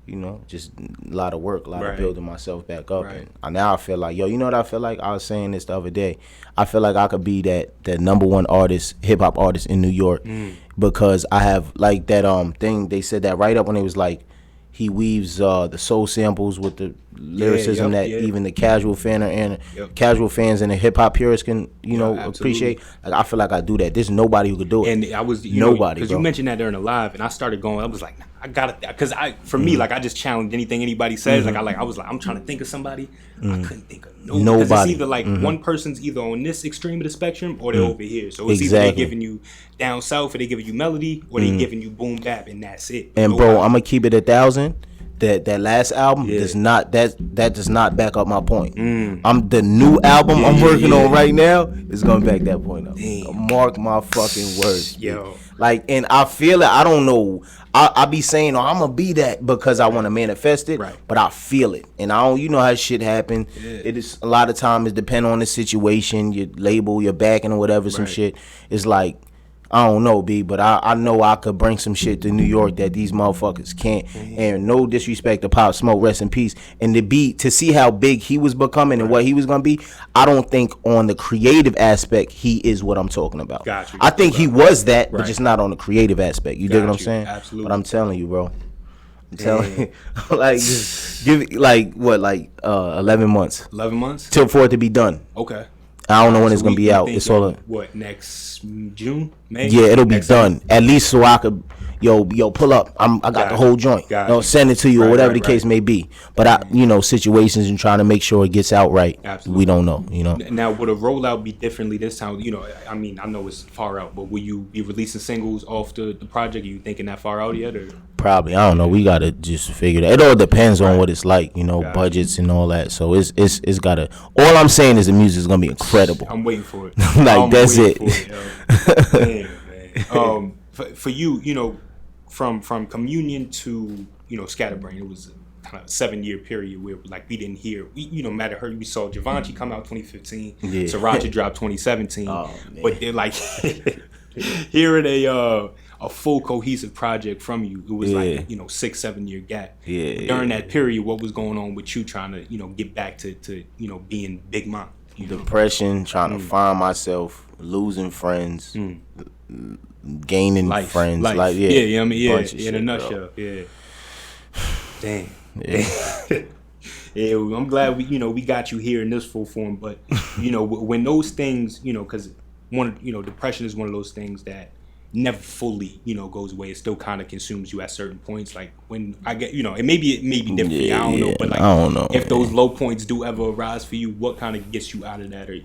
you know, just a lot of work, a lot of building myself back up. Right. And now I feel like, yo, you know what I feel like? I was saying this the other day. I feel like I could be that #1 artist, hip hop artist in New York, because I have like that thing. They said that right up when it was like, he weaves the soul samples with the lyricism even the casual fan and casual fans and the hip hop purists can, you know, appreciate. Like, I feel like I do that. There's nobody who could do it. And I was nobody, because you mentioned that during the live, and I started going. I was like, nah, I got it, because for me, like, I just challenge anything anybody says. Like I was like, I'm trying to think of somebody. I couldn't think of nobody. Because it's either like one person's either on this extreme of the spectrum or they're over here. So it's either they're giving you down south or they giving you melody or they giving you boom bap, and that's it. And bro, I'm gonna keep it 1,000. That last album does not does not back up my point. The new album I'm working on right now is gonna back that point up. Mark my fucking words, yo. Like, and I feel it. I don't know. I be saying, I'm gonna be that because I want to manifest it, but I feel it, and I don't. You know how shit happen. It is a lot of time. It depend on the situation, your label, your backing, or whatever. Some shit. It's like, I don't know, B, but I know I could bring some shit to New York that these motherfuckers can't. And no disrespect to Pop Smoke, rest in peace. And to see how big he was becoming and what he was gonna be, I don't think on the creative aspect he is what I'm talking about. Gotcha. I think he was that, but just not on the creative aspect. You dig what I'm saying? Absolutely. But I'm telling you, bro. I'm telling you, like, just give it, like, what, like 11 months. 11 months? For it to be done. Okay. I don't know when it's gonna be out. It's all what, next June, May? Yeah, it'll be done. At least so I could, yo, pull up. I got the whole joint. Send it to you or whatever the case may be. But situations and trying to make sure it gets out right. Absolutely. We don't know. You know. Now, would a rollout be differently this time? You know, I mean, I know it's far out, but will you be releasing singles off the project? Are you thinking that far out yet, or? Probably. I don't know. We gotta just figure that. It all depends on what it's like. You know, budgets and all that. So it's gotta. All I'm saying is the music's gonna be incredible. I'm waiting for it. Like, that's it. Man. For you, you know, from Communion to, you know, Scatterbrain, it was kind of a 7-year period where, like, we didn't hear, no matter her, we saw Givenchy come out 2015, Sriracha dropped 2017, but they're like hearing a full cohesive project from you, it was like, 6-7 year gap. During that period, what was going on with you trying to, get back to being Big Mont? Depression, trying to find myself, losing friends, gaining friends. Like, in a nutshell, Damn. I'm glad we got you here in this full form, but when those things, because depression is one of those things that never fully, goes away. It still kind of consumes you at certain points. Like when I get, it may be different for you. I don't know, but like, I don't know, if those low points do ever arise for you, what kind of gets you out of that, or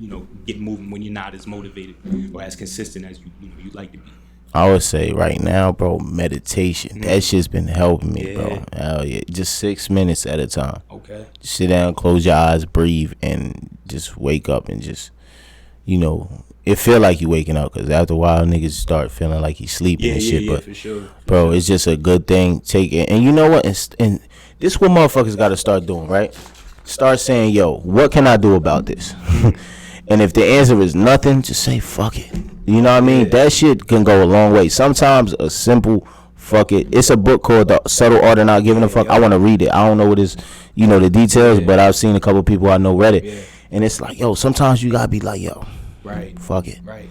get moving when you're not as motivated or as consistent as you'd like to be? I would say right now, bro, meditation. That shit's been helping me, bro. Hell yeah. Just 6 minutes at a time. Okay. Just sit down, close your eyes, breathe, and just wake up and just, it feel like you waking up, because after a while, niggas start feeling like you sleeping and shit. But, for sure. Bro, it's just a good thing. Take it. And you know what? And this what motherfuckers got to start doing, right? Start saying, yo, what can I do about this? And if the answer is nothing, just say, fuck it. You know what I mean? Yeah. That shit can go a long way. Sometimes a simple fuck it. It's a book called The Subtle Art of Not Giving a Fuck. I want to read it. I don't know what is, the details, but I've seen a couple people I know read it. Yeah. And it's like, yo, sometimes you got to be like, yo, fuck it. Right.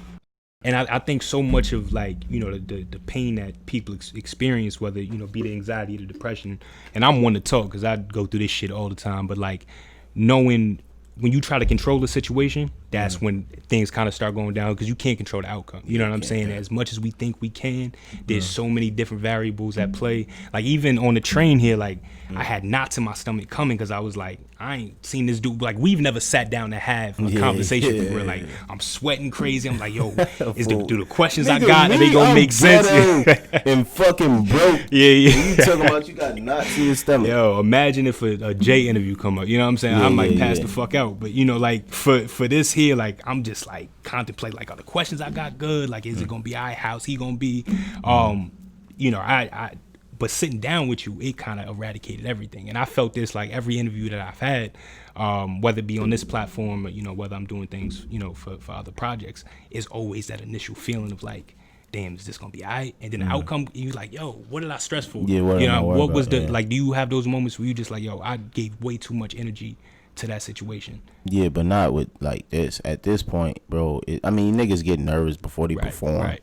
And I think so much of like, the pain that people experience, whether, be the anxiety, the depression. And I'm one to talk because I go through this shit all the time. But like knowing when you try to control the situation, that's when things kind of start going down, because you can't control the outcome. You know what I'm saying? As much as we think we can, there's so many different variables at play. Like even on the train here, like I had knots in my stomach coming because I was like, I ain't seen this dude. Like we've never sat down to have a conversation for real. Like I'm sweating crazy. I'm like, yo, do the questions I got, are they gonna make sense? And fucking broke. Yeah. You talking about you got knots in your stomach. Yo, imagine if a J interview come up. You know what I'm saying? I might pass the fuck out. But like for this here, like I'm just like contemplate, like, are the questions I got good? Like, is it gonna be how's he gonna be? But sitting down with you, it kind of eradicated everything. And I felt this like every interview that I've had, whether it be on this platform or, whether I'm doing things, for other projects, is always that initial feeling of like, damn, is this gonna be all right? And then the outcome, you're like, yo, what did I stress for? Yeah, what was the, like, do you have those moments where you just like, yo, I gave way too much energy to that situation? Yeah, but not with like this. At this point, bro, niggas get nervous before they perform. Right.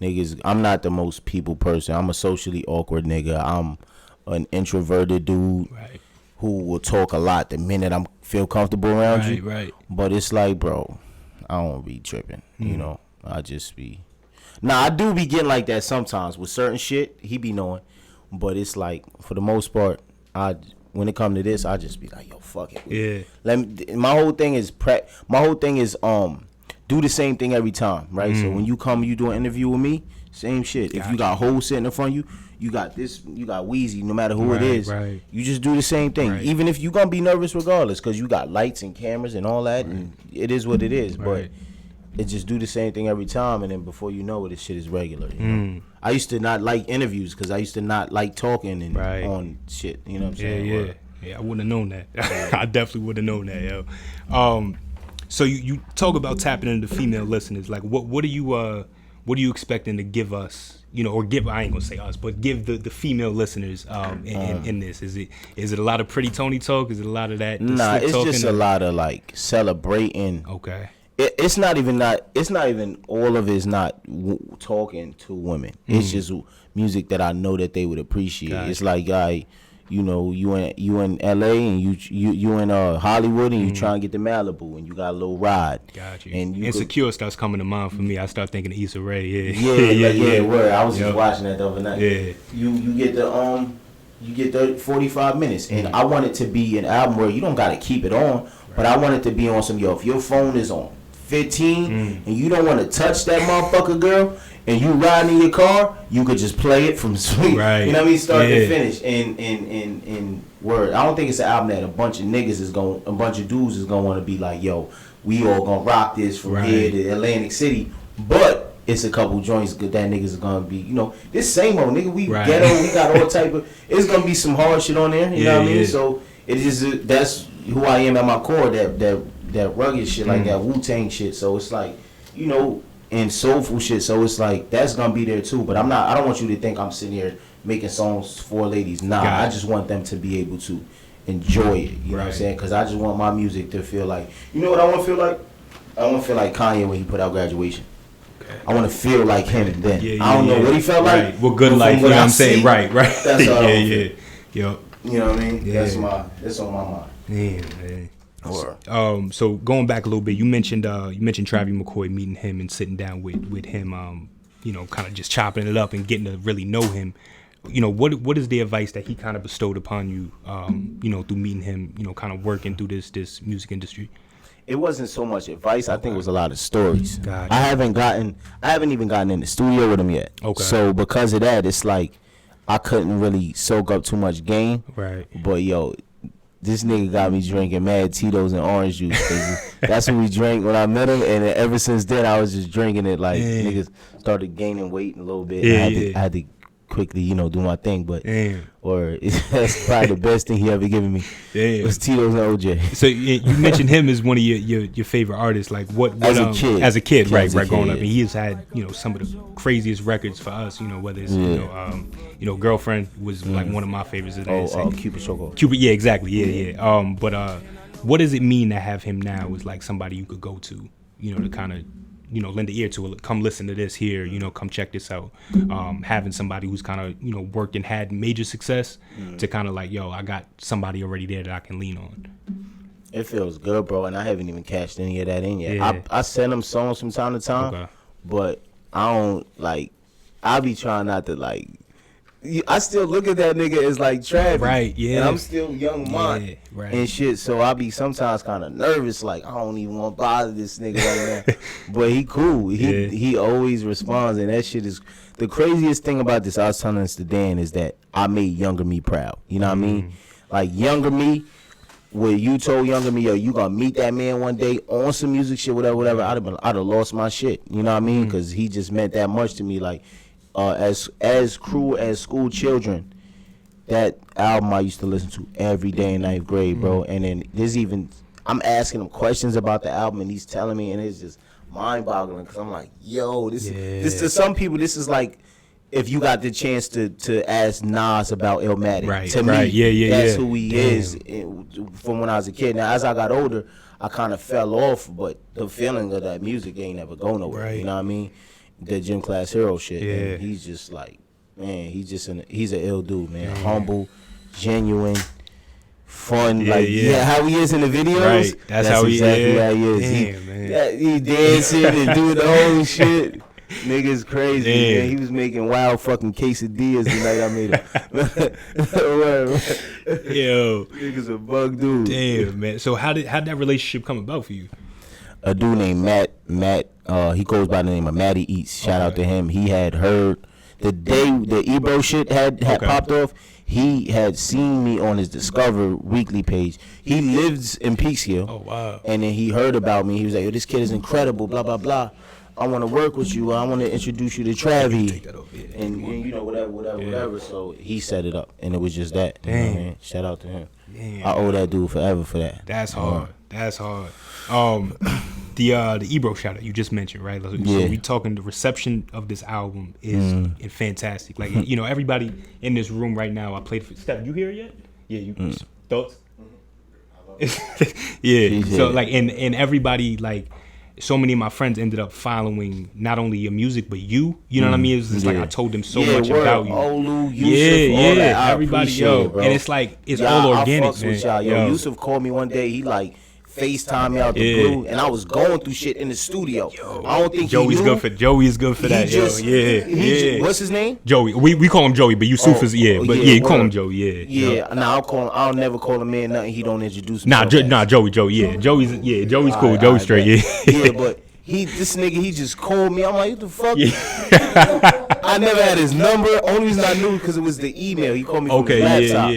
Niggas, I'm not the most people person. I'm a socially awkward nigga. I'm an introverted dude who will talk a lot the minute I feel comfortable around you. Right. But it's like, bro, I don't be tripping. I just be. Nah, I do be getting like that sometimes with certain shit. He be knowing, but it's like for the most part, when it come to this, I just be like, yo, fuck it. Yeah. My whole thing is do the same thing every time, right? So when you do an interview with me, same shit. If you got hoes sitting in front of you, you got this, you got Wheezy, no matter who it is, you just do the same thing. Even if you gonna be nervous regardless, because you got lights and cameras and all that, and it is what it is. But it just do the same thing every time, and then before you know it, this shit is regular. You know? I used to not like interviews because I used to not like talking and on shit. You know what I'm saying? Yeah, I wouldn't have known that. I definitely would have known that, yo. So you talk about tapping into the female listeners. Like, what are you expecting to give us? Or give, I ain't gonna say us, but give the female listeners in this. Is it a lot of pretty Tony talk? Is it a lot of that? Nah, it's just a lot of like celebrating. Okay. It's not even all of it is not talking to women. It's just music that I know that they would appreciate. Gotcha. It's like you in LA and you in Hollywood and you trying to get to Malibu and you got a little ride. Gotcha. And Insecure starts coming to mind for me. I start thinking of Issa Rae. Word. I was just watching that the other night. Yeah. You get the 45 minutes, and I want it to be an album where you don't got to keep it on, but I want it to be on some, if your phone is on 15 and you don't want to touch that motherfucker, girl, and you riding in your car, you could just play it from sweet, you know what I mean, start to finish. And word, I don't think it's an album that a bunch of dudes is gonna want to be like, yo, we all gonna rock this from here to Atlantic City, but it's a couple joints that niggas are gonna be, this same old nigga, we ghetto, we got all type of, it's gonna be some hard shit on there, you know what I mean? So it is, that's who I am at my core, that rugged shit, like that Wu-Tang shit. So it's like, and soulful shit. So it's like that's gonna be there too. But I don't want you to think I'm sitting here making songs for ladies. Nah, I just want them to be able to enjoy it. You know what I'm saying? Because I just want my music to feel like, what I want to feel like? I want to feel like Kanye when he put out Graduation. Okay. I want to feel like him then. I don't know what he felt like. Well, good life. You know what I'm saying? Right. That's all. Yo. You know what I mean? Yeah. That's on my mind. Yeah, man. So going back a little bit, you mentioned Travie McCoy, meeting him and sitting down with him. kind of just chopping it up and getting to really know him. What is the advice that he kind of bestowed upon you, through meeting him, kind of working through this music industry? It wasn't so much advice. I think it was a lot of stories. Gotcha. I haven't even gotten in the studio with him yet. Okay. So because of that, it's like I couldn't really soak up too much game. Right. But this nigga got me drinking mad Tito's and orange juice. That's what we drank when I met him, and ever since then I was just drinking it like niggas started gaining weight a little bit. I had to quickly, do my thing, but that's probably the best thing he ever given me. It was Tito's and OJ. So you mentioned him as one of your favorite artists. Like what as a kid, right, growing up, and he has had some of the craziest records for us. Whether it's Girlfriend was like one of my favorites. Cupid Choco. Cupid, yeah, exactly, yeah. But what does it mean to have him now as like somebody you could go to, to kind of lend an ear to it, come listen to this here, come check this out. Having somebody who's kind of worked and had major success to kind of like, I got somebody already there that I can lean on. It feels good, bro, and I haven't even cashed any of that in yet. Yeah. I send him songs from time to time, but I don't I be trying not to I still look at that nigga as like Travie. Right, yeah. And I'm still young Mont and shit, so I be sometimes kind of nervous, like I don't even want to bother this nigga right now. But he cool. He always responds, and that shit is the craziest thing about this. I was telling this to Dan is that I made younger me proud. You know what I mean? Like younger me, where you told younger me, you gonna meet that man one day on some music shit, whatever. I'd have lost my shit. You know what I mean? Because he just meant that much to me. Like. As cruel as School Children, that album I used to listen to every day in 9th grade, bro. And then I'm asking him questions about the album, and he's telling me, and it's just mind-boggling because I'm like, this to some people, this is like if you got the chance to ask Nas about Illmatic. Right, to me, that's who he is from when I was a kid. Now, as I got older, I kind of fell off, but the feeling of that music ain't never go nowhere. Right. You know what I mean? The Gym Class Hero shit. Yeah. And he's just like, man, he's an ill dude, man. Humble, genuine, fun. How he is in the videos. Right. That's how exactly how he is. Damn, man. He dancing and doing the whole shit. Nigga's crazy, man. He was making wild fucking quesadillas the night I made him. Yo. Nigga's a bug dude. Damn, man. So how did that relationship come about for you? A dude named Matt, he goes by the name of Matty Eats. Shout out to him. He had heard the day the Ebro shit had popped off. He had seen me on his Discover Weekly page. He lives in Peekskill. Oh, wow. And then he heard about me. He was like, this kid is incredible, blah, blah, blah. I want to work with you. I want to introduce you to Travie. And whatever. So he set it up, and it was just that. Damn. You know what I mean? Shout out to him. Damn. I owe that dude forever for that. That's hard. That's hard. The Ebro shoutout you just mentioned, right? So we talking the reception of this album is fantastic. Like everybody in this room right now. I played for Steph. You hear it yet? Yeah. You thoughts? Yeah. So and everybody so many of my friends ended up following not only your music but you. You know what I mean? It's just like I told them so much about you. Olu, Yusuf, all that. Everybody, it, bro. And it's all organic, man. With y'all. Yusuf called me one day. He FaceTime me out the blue, and I was going through shit in the studio. I don't think Joey's good for that. What's his name? Joey. We call him Joey, but Yusuf is you call him Joey. I'll never call him man nothing. He don't introduce me. Joey. Yeah, Joey's cool. Joey's straight. But this nigga, he just called me. I'm like, what the fuck? I never had his number. Only reason I knew because it was the email. He called me from his laptop.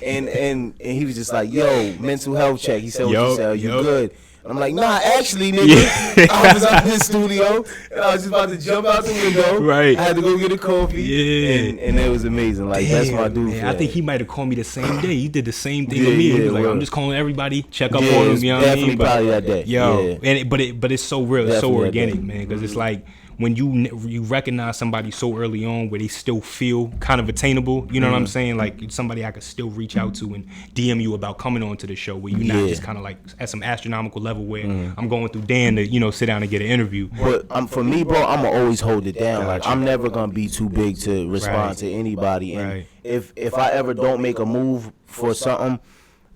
And he was just like, yo, mental health check. He said, what you said? You good? And I'm like, nah, actually, nigga, I was out in the studio, and I was just about to jump out the window. Right. I had to go get a coffee. And it was amazing. That's my dude. Man, I think he might have called me the same day. He did the same thing with me. He was like, I'm just calling everybody, check up on him. You know what I mean? Probably that day. But it's so real. It's so organic, man, because it's like, when you recognize somebody so early on where they still feel kind of attainable, you know what I'm saying? Like somebody I could still reach out to and DM you about coming on to the show where you're not just kind of at some astronomical level where I'm going through Dan to sit down and get an interview. But for me, bro, I'm going to always hold it down. Like I'm never going to be too big to respond to anybody. And if I ever don't make a move for something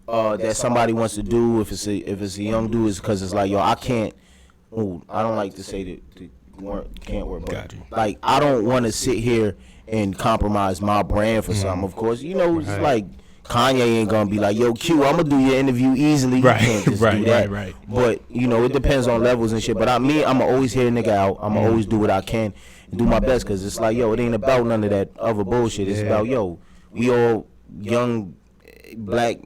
that somebody wants to do, if it's a young dude, it's because it's like, yo, I can't. I don't like to say can't work. But like, I don't want to sit here and compromise my brand for something. Of course, you know, it's like Kanye ain't gonna be like, yo, Q, I'm gonna do your interview easily. Right, you can't just do that. right. But you know, it depends on levels and shit. But I'm gonna always hear a nigga out. I'm gonna always do what I can and do my best, because it's like, yo, it ain't about none of that other bullshit. It's about, yo, we all young black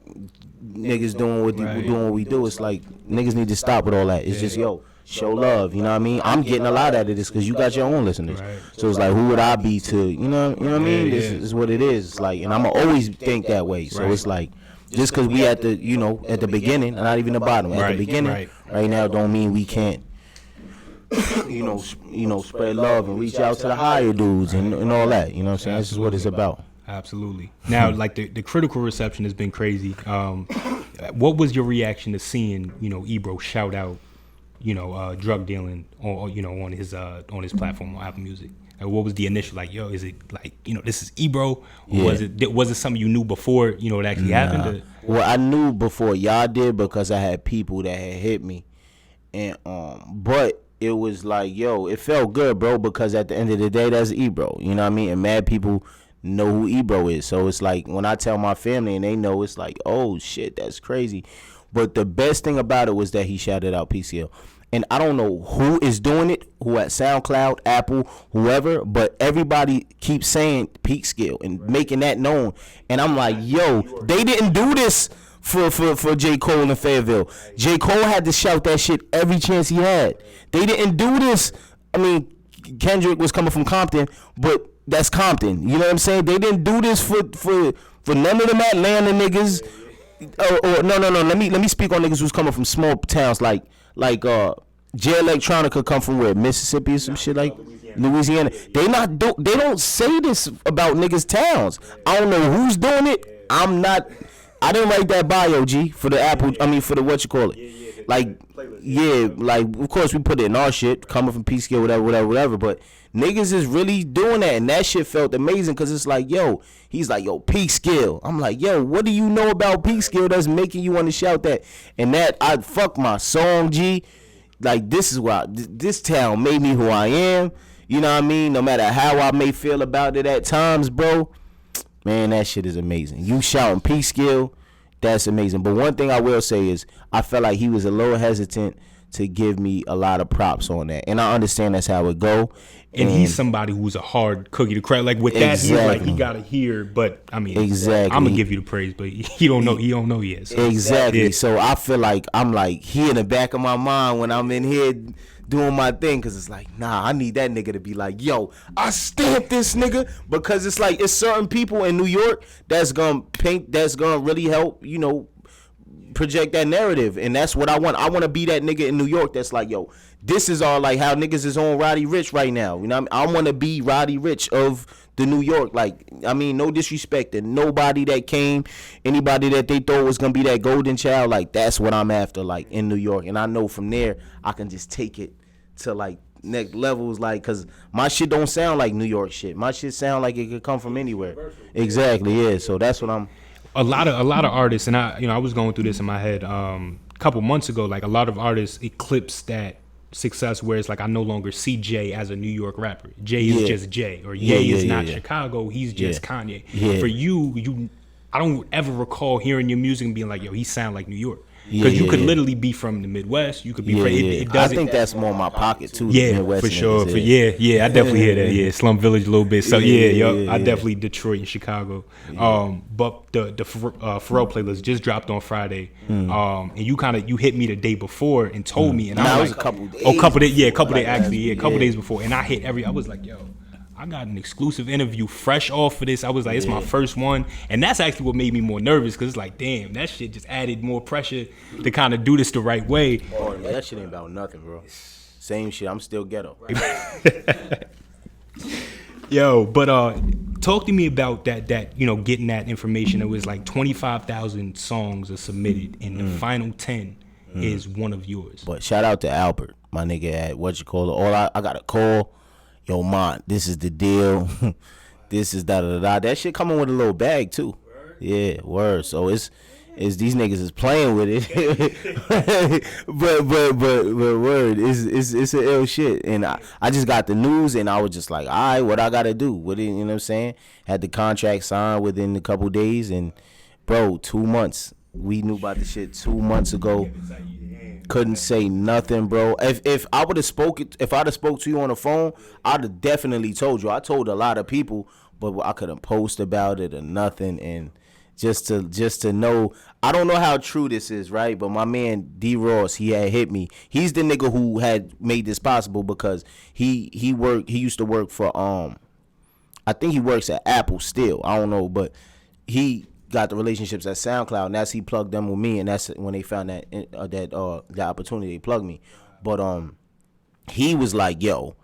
niggas doing what we do. It's like, niggas need to stop with all that. It's just, yo, show love, you know what I mean? I'm getting a lot out of this because you got your own listeners. So it's like, who would I be to, you know what I mean? This is what it is. It's like, and I'ma always think that way. So it's like, just because we at the, you know, at the beginning, not even the bottom, at the beginning, right now, don't mean we can't, you know, spread love and reach out to the higher dudes and all that. You know what I'm saying? This is what it's about. Absolutely. Now, like, the critical reception has been crazy. What was your reaction to seeing, you know, Ebro shout out, you know, drug dealing, or you know, on his platform on Apple Music? Like, what was the initial, like, yo, is it like, you know, this is Ebro? Or was it something you knew before, you know, it actually happened? Well, I knew before y'all did, because I had people that had hit me, and but it was like, yo, it felt good, bro, because at the end of the day, that's Ebro. You know what I mean? And mad people know who Ebro is. So it's like, when I tell my family and they know, it's like, oh shit, that's crazy. But the best thing about it was that he shouted out Peekskill. And I don't know who is doing it, who at SoundCloud, Apple, whoever, but everybody keeps saying Peekskill and making that known. And I'm like, yo, they didn't do this for J. Cole in Fayetteville. J. Cole had to shout that shit every chance he had. They didn't do this. I mean, Kendrick was coming from Compton, but that's Compton. You know what I'm saying? They didn't do this for none of them Atlanta niggas. Or no. Let me speak on niggas who's coming from small towns like J Electronica come from where, Mississippi or some shit, like Louisiana. They don't say this about niggas towns. I don't know who's doing it. I didn't write that bio, G, for the Apple. I mean, for the what you call it. Like, yeah, like, of course we put it in our shit, coming from Peekskill, whatever. But niggas is really doing that, and that shit felt amazing, because it's like, yo, he's like, yo, Peekskill. I'm like, yo, what do you know about Peekskill that's making you want to shout that? And that, I fuck my song, G. Like, this is why this town made me who I am. You know what I mean? No matter how I may feel about it at times, bro. Man, that shit is amazing. You shouting Peekskill, that's amazing. But one thing I will say is, I felt like he was a little hesitant to give me a lot of props on that. And I understand that's how it go. And he's somebody who's a hard cookie to crack. Like, with that, he's like, he got to hear. But, I mean, I'm going to give you the praise, but he don't know yet. So. Exactly. Yeah. So I feel like, I'm like, he in the back of my mind when I'm in here doing my thing, because it's like, nah, I need that nigga to be like, yo, I stamped this nigga, because it's like, it's certain people in New York that's gonna really help, you know, project that narrative. And that's what I want. I want to be that nigga in New York that's like, yo, this is all like how niggas is on Roddy Ricch right now, you know what I mean? I want to be Roddy Ricch of the New York. Like, I mean, no disrespect to nobody that came, anybody that they thought was gonna be that golden child. Like, that's what I'm after, like, in New York. And I know from there I can just take it to like next levels, like, cause my shit don't sound like New York shit. My shit sound like it could come from anywhere. Exactly, yeah. So that's what I'm. A lot of artists, and I was going through this in my head a couple months ago. Like, a lot of artists eclipse that success, where it's like, I no longer see Jay as a New York rapper. Jay is just Jay, or Ye is not Chicago. He's just Kanye. For you, I don't ever recall hearing your music and being like, yo, he sound like New York. Because you could literally be from the Midwest. You could be from I think that's more my pocket too. Yeah, for sure. I definitely hear that. Yeah, Slum Village a little bit. So I definitely Detroit and Chicago. But the Pharrell playlist just dropped on Friday. And you hit me the day before and told me, and I was like, a couple days before, and I was like, yo, I got an exclusive interview fresh off of this. I was like, it's my first one. And that's actually what made me more nervous, because it's like, damn, that shit just added more pressure to kind of do this the right way. Oh, man, that shit ain't about nothing, bro. Same shit. I'm still ghetto. Yo, but talk to me about that, you know, getting that information. It was like 25,000 songs are submitted, and the final 10 is one of yours. But shout out to Albert, my nigga at I got a call. Yo, Mont, this is the deal. This is da-da-da-da. That shit coming with a little bag, too. Yeah, word. So it's is these niggas is playing with it. but word, it's an ill shit. And I just got the news and I was just like, all right, what I gotta do? What, you know what I'm saying? Had the contract signed within a couple days, and bro, 2 months. We knew about the shit 2 months ago. Couldn't say nothing, bro. If I would have spoke to you on the phone, I'd have definitely told you. I told a lot of people, but I couldn't post about it or nothing. And just to know, I don't know how true this is, right? But my man D Ross, he had hit me. He's the nigga who had made this possible because he used to work for I think he works at Apple still. I don't know, but he got the relationships at SoundCloud, and that's he plugged them with me, and that's when they found that opportunity, they plugged me. But he was like, yo,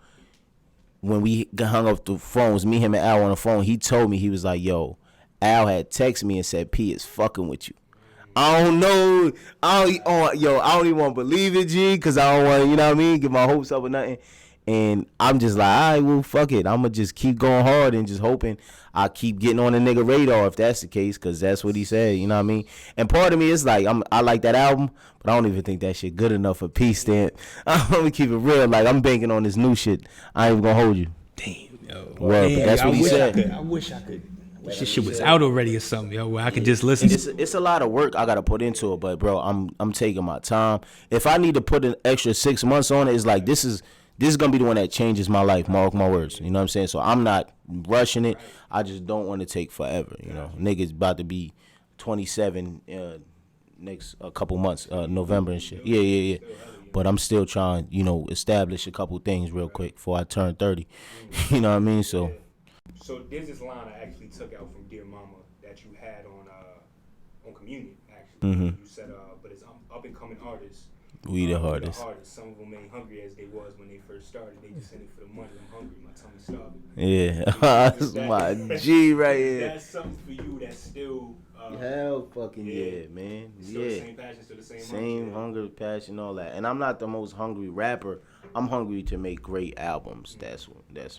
when we hung up the phones, me, him, and Al on the phone, he told me, he was like, yo, Al had texted me and said P is fucking with you. I don't know, I don't even want to believe it, G, because I don't want to, you know what I mean, get my hopes up or nothing. And I'm just like, all right, well, fuck it. I'm going to just keep going hard and just hoping I keep getting on the nigga radar if that's the case, because that's what he said, you know what I mean? And part of me is like, I like that album, but I don't even think that shit good enough for P Stamp. I'm going to keep it real. Like, I'm banking on this new shit. I ain't even going to hold you. Damn, yo. Word, but that's what he said. I wish I could. This shit was out already or something, yo, where I could just listen. It's a lot of work I got to put into it, but, bro, I'm taking my time. If I need to put an extra 6 months on it, it's like, this is going to be the one that changes my life, mark my words. You know what I'm saying? So I'm not rushing it. I just don't want to take forever, you know. Niggas about to be 27 next a couple months, November and shit. Yeah. But I'm still trying, you know, establish a couple things real quick before I turn 30. You know what I mean? So there's this line I actually took out from Dear Mama that you had on Communion, actually. Mm-hmm. You said, but it's up-and-coming artists. We the hardest. Some of them ain't hungry as they was when they first started. They just in it for the money. I'm hungry. My tummy's starving. Yeah, that's my G right here. That's something for you that's still. Hell fucking yeah, man. Still the same passion, still the same hunger, passion, all that. And I'm not the most hungry rapper. I'm hungry to make great albums. That's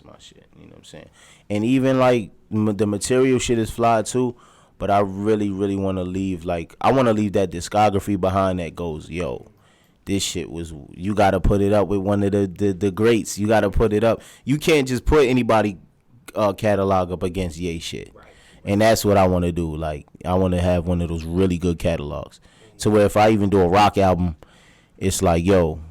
my shit. You know what I'm saying? And even like the material shit is fly too. But I really, really want to leave. Like, I want to leave that discography behind that goes, yo, this shit was, you got to put it up with one of the greats. You got to put it up. You can't just put anybody catalog up against Ye shit. Right. And that's what I want to do. Like, I want to have one of those really good catalogs. To where if I even do a rock album, it's like, yo,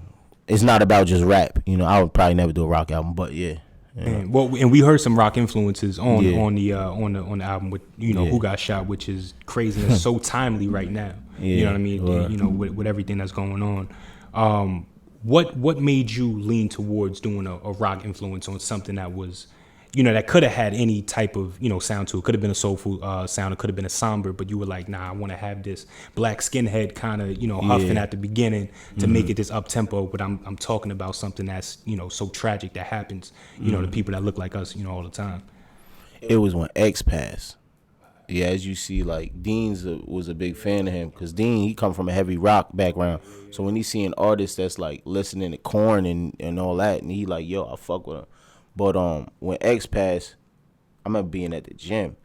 it's not about just rap. You know, I would probably never do a rock album, but yeah. And we heard some rock influences on the album with, you know, Who Got Shot, which is crazy and so timely right now. You know what I mean? You know, with everything that's going on. What made you lean towards doing a rock influence on something that was, you know, that could have had any type of, you know, sound to it? Could have been a soulful sound, it could have been a somber, but you were like, nah, I want to have this black skinhead kind of, you know, huffing at the beginning to make it this up tempo. But I'm talking about something that's, you know, so tragic that happens, you know, to people that look like us, you know, all the time. It was when X passed. Yeah, as you see, like, Dean's was a big fan of him because Dean, he come from a heavy rock background. So when he see an artist that's like listening to Korn and all that, and he like, yo, I fuck with him. But when X passed, I remember being at the gym,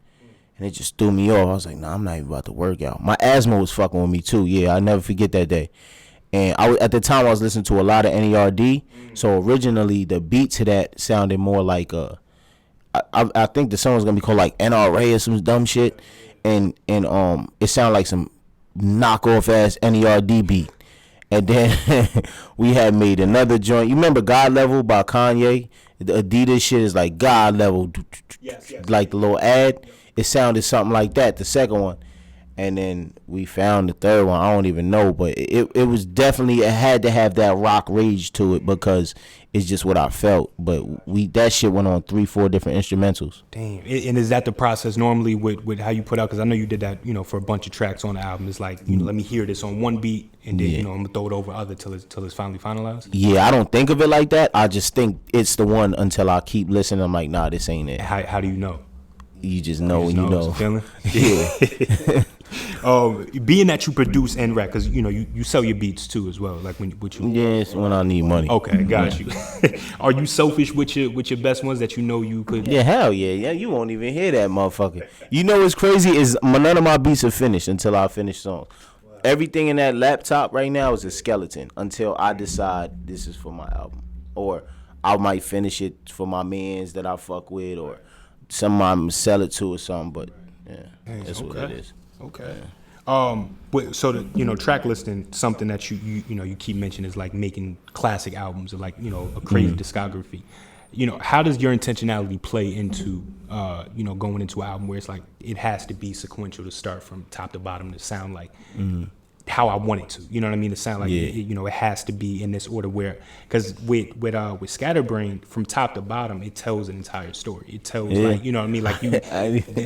and it just threw me off. I was like, nah, I'm not even about to work out. My asthma was fucking with me too. Yeah, I never forget that day. And at the time, I was listening to a lot of NERD. So originally, the beat to that sounded more like I think the song was gonna be called like NRA or some dumb shit, and it sounded like some knockoff ass NERD beat. And then we had made another joint. You remember God Level by Kanye? The Adidas shit is like God Level, yes. Like the little ad. It sounded something like that, the second one. And then we found the third one. I don't even know, but it was definitely, it had to have that rock rage to it because it's just what I felt. But that shit went on 3-4 different instrumentals. Damn. And is that the process normally with how you put out? Because I know you did that, you know, for a bunch of tracks on the album. It's like, you know, let me hear this on one beat, and then you know, I'm gonna throw it over other till it's finally finalized. Yeah, I don't think of it like that. I just think it's the one until I keep listening. I'm like, nah, this ain't it. How do you know? You just know when you know. Feeling? Yeah. Being that you produce and rap, because you sell your beats too as well. Like when Yes, when I need money. Okay, got you. Are you selfish with your best ones that you could? Yeah, hell yeah. You won't even hear that motherfucker. You know what's crazy is none of my beats are finished until I finish songs. Everything in that laptop right now is a skeleton until I decide this is for my album, or I might finish it for my mans that I fuck with, or somebody sell it to or something. But yeah, that's what it is. Okay. But so the track listing, something that you keep mentioning is like making classic albums or like a crazy discography. How does your intentionality play into going into an album where it's like it has to be sequential to start from top to bottom to sound like how I want it to? You know what I mean? To sound like it has to be in this order where, because with Scatterbrain, from top to bottom it tells an entire story. It tells like what I mean, like you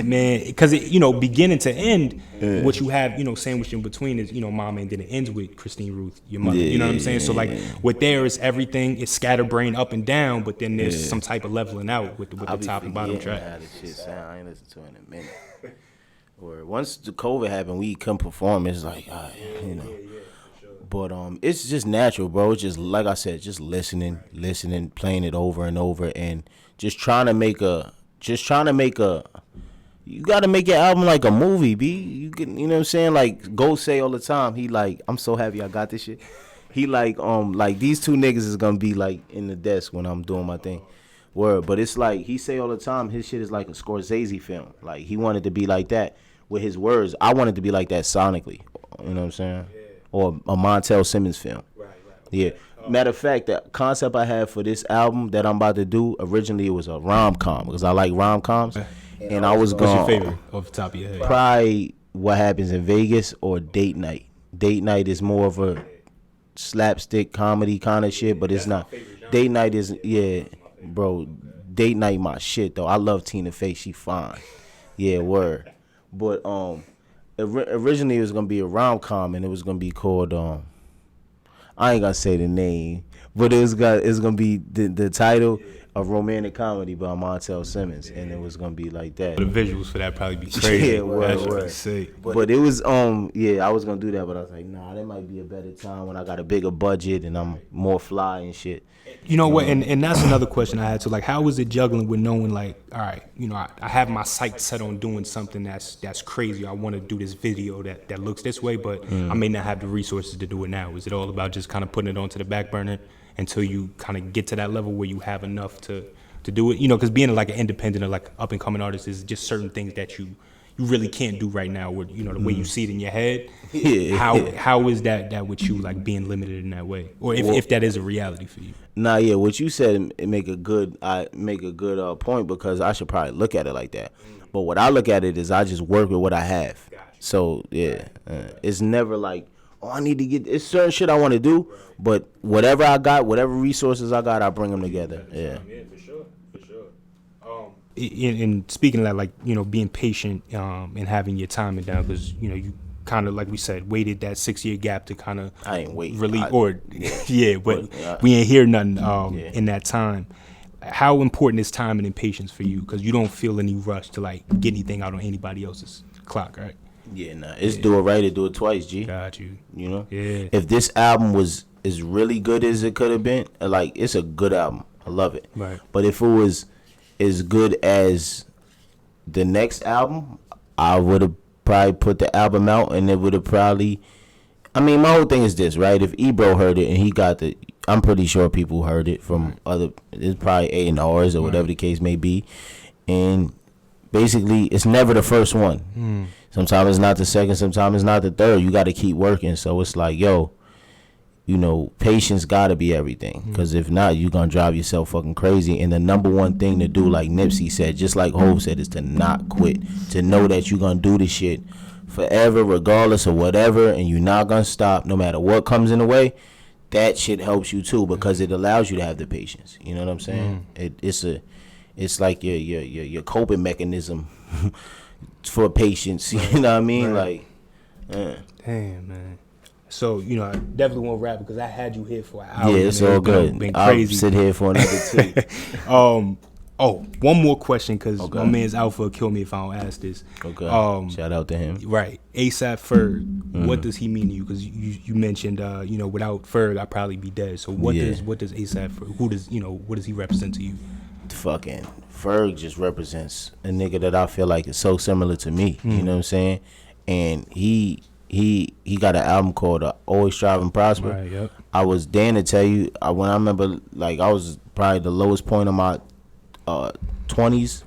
man, because beginning to end, what you have sandwiched in between is Mama, and then it ends with Christine Ruth, your mother. You know what I'm saying? So like what there is everything is Scatterbrain up and down, but then there's some type of leveling out with the top and bottom track. How this shit sound. I ain't listened to it in a minute. Or once the COVID happened, we couldn't perform. It's like, But it's just natural, bro. It's just like I said, just listening, playing it over and over, and just trying to make a. You gotta make your album like a movie, B. You can, you know what I'm saying? Like Go say all the time, he like, I'm so happy I got this shit. He like these two niggas is gonna be like in the desk when I'm doing my thing. Word, but it's like he say all the time, his shit is like a Scorsese film. Like he wanted to be like that with his words. I wanted to be like that sonically. You know what I'm saying? Yeah. Or a Montel Simmons film. Right. Yeah. Matter of fact, the concept I had for this album that I'm about to do, originally it was a rom-com because I like rom-coms. And I was going. What's your favorite off the top of your head? Probably What Happens in Vegas or Date Night. Date Night is more of a slapstick comedy kind of shit, but it's not. Date Night is, bro, Date Night my shit though. I love Tina Fey, she fine. Yeah, word. But originally it was gonna be a rom-com and it was gonna be called I ain't gonna say the name, but it's gonna be the title, a romantic comedy by Montel Simmons, and it was gonna be like that. The visuals for that probably be crazy. Yeah, word. But it was I was gonna do that, but I was like, nah, that might be a better time when I got a bigger budget and I'm more fly and shit. You know what? And that's another question I had. So like, how is it juggling with knowing like, all right, I have my sights set on doing something that's crazy. I want to do this video that looks this way, but I may not have the resources to do it now. Is it all about just kind of putting it onto the back burner until you kind of get to that level where you have enough to do it? Because being like an independent or like up and coming artist is just certain things that you really can't do right now. Where the way you see it in your head. How is that with you, like being limited in that way, or if that is a reality for you? Nah, yeah, what you said make a good point, because I should probably look at it like that. But what I look at it is I just work with what I have. So it's never like, I need to get, it's certain shit I want to do, but whatever I got, whatever resources I got, I bring them together. Yeah, for sure. In speaking of that, like being patient and having your timing down, because you kind of, like we said, waited that 6-year gap to kind of I ain't wait really but we ain't hear nothing in that time. How important is timing and patience for you? Because you don't feel any rush to like get anything out on anybody else's clock, right? Yeah, nah, it's do it right or do it twice, G. Got you. Yeah. If this album is really good as it could have been, like, it's a good album. I love it. Right. But if it was as good as the next album, I would have probably put the album out, and it would have probably. I mean, my whole thing is this, right? If Ebro heard it and he got I'm pretty sure people heard it from other. It's probably A&Rs or whatever the case may be, and basically, it's never the first one. Sometimes it's not the second, sometimes it's not the third. You got to keep working. So it's like, patience got to be everything. Because if not, you're going to drive yourself fucking crazy. And the number one thing to do, like Nipsey said, just like Hov said, is to not quit. To know that you're going to do this shit forever, regardless of whatever, and you're not going to stop no matter what comes in the way. That shit helps you too, because it allows you to have the patience. You know what I'm saying? It's like your coping mechanism for patience. You know what I mean? Right. Damn, man. So, I definitely won't rap because I had you here for an hour. Yeah, it's all good. Been crazy. I'll sit here for another 2. Oh, one more question, because my man's Alpha will kill me if I don't ask this. Okay. Shout out to him. Right. ASAP Ferg, what does he mean to you? Because you mentioned, without Ferg, I'd probably be dead. So what does ASAP Ferg, what does he represent to you? Fucking Ferg just represents a nigga that I feel like is so similar to me. You know what I'm saying? And he got an album called Always Strive and Prosper. Right, yep. I was damn to tell you, when I remember, like, I was probably the lowest point of my 20s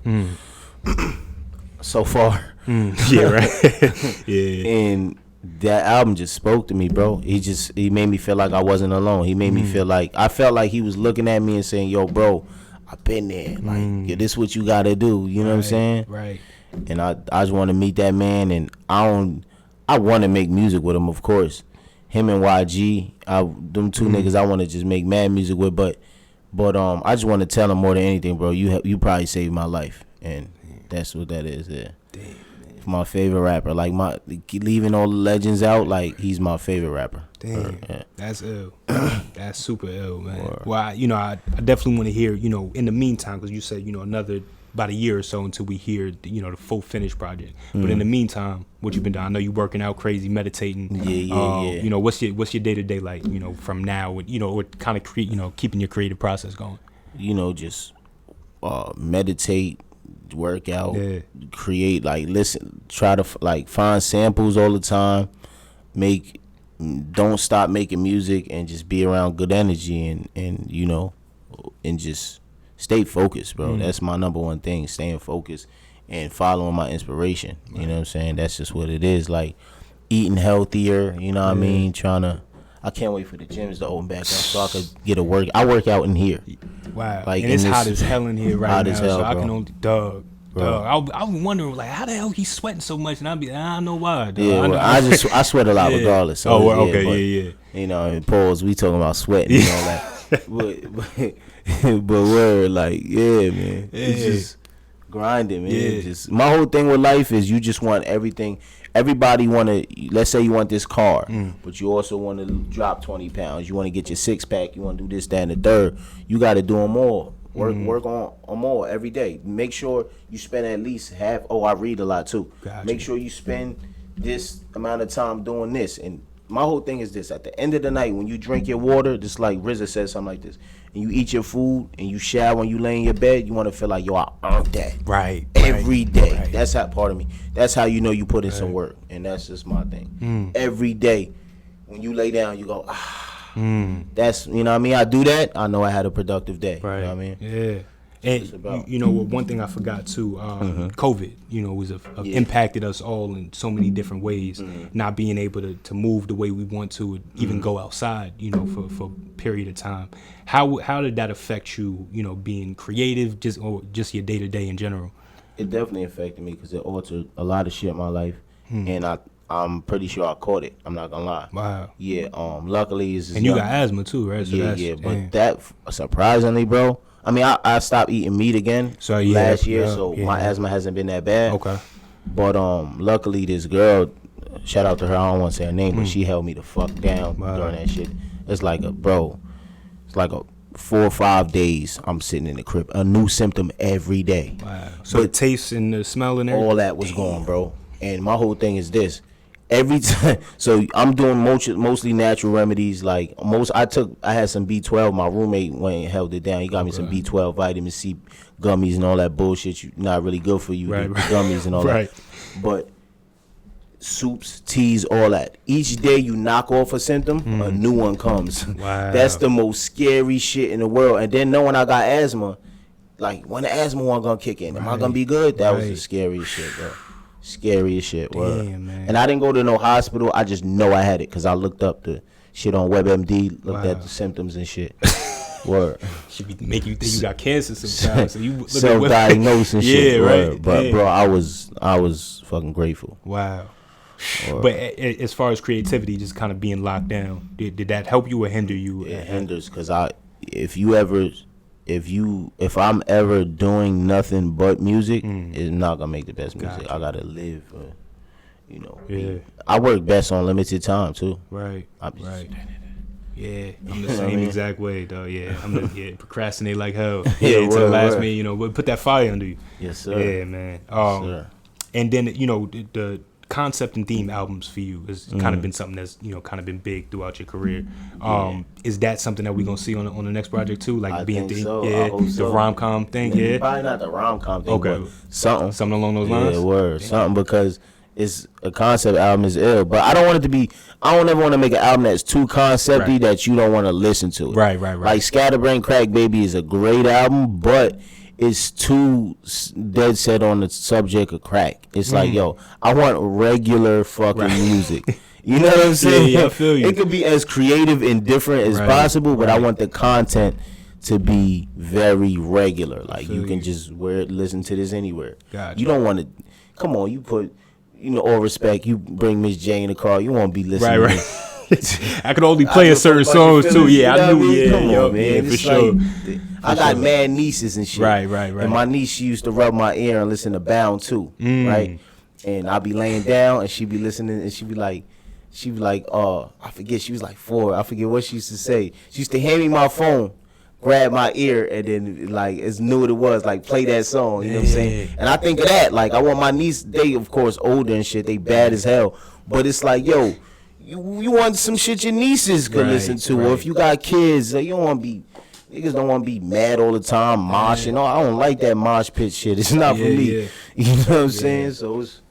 so far. Yeah, right. Yeah. And that album just spoke to me, bro. He made me feel like I wasn't alone. He made me feel like, I felt like he was looking at me and saying, yo, bro, I've been there. Like, yo, this what you gotta do. You know what I'm saying? Right. And I just want to meet that man, and I want to make music with him, of course. Him and YG, them two niggas I want to just make mad music with, but I just want to tell him more than anything, bro. You probably saved my life, and that's what that is. Yeah. Damn, my favorite rapper, like leaving all the legends out, like he's my favorite rapper. Damn, that's ill. That's super ill, man. Word. Well, I definitely want to hear, in the meantime, because you said, another about a year or so until we hear, the full finished project. But in the meantime, what you been doing? I know you working out crazy, meditating. Yeah. What's your day to day like? From now, or kind of keeping your creative process going. Just meditate, work out, create, like listen, try to like find samples all the time, don't stop making music, and just be around good energy, and just stay focused, bro. That's my number one thing, staying focused and following my inspiration. You know what I'm saying? That's just what it is. Like eating healthier, you know what I mean? I can't wait for the gyms to open back up so I could get a work. I work out in here. Wow. Like, and it's hot as hell in here right now. Hell, so I bro. can only I was wondering, like, how the hell he's sweating so much, and I don't know why. Dog. Yeah, I sweat a lot regardless. So, yeah. In pause, we talking about sweating and all that. but word, like, yeah, man. It's just grinding, man. Yeah. Just my whole thing with life is you just want everything. Everybody want to, let's say you want this car, but you also want to drop 20 pounds. You want to get your six pack. You want to do this, that, and the third. You got to do them all. Work on more every day. Make sure you spend at least half. Oh, I read a lot too. Gotcha. Make sure you spend this amount of time doing this. And my whole thing is this: at the end of the night, when you drink your water, just like RZA says something like this, and you eat your food and you shower when you lay in your bed, you want to feel like, yo, I earned that. Right. Every day. Right. That's how part of me. That's how you know you put in some work, and that's just my thing. Every day, when you lay down, you go, that's, you know what I mean? I do that, I know I had a productive day. Right. You know what I mean? Yeah. And one thing I forgot too, COVID, was impacted us all in so many different ways. Not being able to move the way we want to, even go outside, for a period of time. How did that affect you, being creative, just your day to day in general? It definitely affected me because it altered a lot of shit in my life, and I'm pretty sure I caught it. I'm not gonna lie. Wow. Yeah. Luckily, and you got asthma too, right? So but that surprisingly, bro. I mean, I stopped eating meat again last year, so my asthma hasn't been that bad. Okay. But luckily, this girl, shout out to her. I don't want to say her name, but she held me the fuck down during that shit. It's like a 4 or 5 days I'm sitting in the crib, a new symptom every day. Wow. So the taste and the smell and everything? All that was gone, bro. And my whole thing is this: every time, so I'm doing mostly natural remedies. Like I had some B12. My roommate went and held it down. He got me some B12, vitamin C gummies and all that bullshit. Not really good for you, right. Gummies and all that. But soups, teas, all that. Each day you knock off a symptom, a new one comes. Wow. That's the most scary shit in the world. And then knowing I got asthma, like when the asthma one gonna kick in, am I gonna be good? That was the scariest shit, bro. Scariest shit. Damn, man. And I didn't go to no hospital. I just know I had it because I looked up the shit on WebMD, looked at the symptoms and shit. Word. Should make you think you got cancer sometimes. So you self-diagnose and shit. Yeah, right. But bro, I was fucking grateful. Wow. But as far as creativity, just kind of being locked down, did that help you or hinder you? It hinders because if I'm ever doing nothing but music, it's not gonna make the best music. Gotcha. I gotta live, I work best on limited time too. Right. Right. Yeah, I'm the same exact way, though. Yeah, procrastinate like hell. Yeah, to the last minute, you know, but put that fire under you. Yes, sir. Yeah, man. Yes, sir. And then, you know, the concept and theme albums for you has kind of been something that's, you know, kind of been big throughout your career. Is that something that we're gonna see on the next project too? Like being the rom-com thing? Yeah, probably not the rom-com thing. Okay, but something along those lines. Yeah, word. Something, because it's a concept album is ill, but I don't want it to be. I don't ever want to make an album that's too concepty that you don't want to listen to it. Right. Like Scatterbrain Crackbaby is a great album, but it's too dead set on the subject of crack. It's like, yo, I want regular fucking music. You know what I'm saying? Yeah, I feel you. It could be as creative and different as possible, but I want the content to be very regular. Like, you can just listen to this anywhere. Gotcha. You don't want to. Come on, you put. You know, all respect, you bring Miss J in the car, you won't be listening. Right. I could only play a certain songs too. Yeah, I knew. Yeah, come on, man. For sure. I got mad nieces and shit. Right. And my niece, she used to rub my ear and listen to Bound too, right? And I'll be laying down and she'd be listening and she'd be like, I forget, she was like 4. I forget what she used to say. She used to hand me my phone, grab my ear, and then, like, as new as it was, like, play that song, you know what I'm saying? And I think of that, like, I want my niece, they, of course, older and shit, they bad as hell, but it's like, yo, you want some shit your nieces could listen to, or if you got kids, you don't want to be, niggas don't want to be mad all the time, moshing. No, I don't like that mosh pit shit. It's not for me. You know what I'm saying? So it's,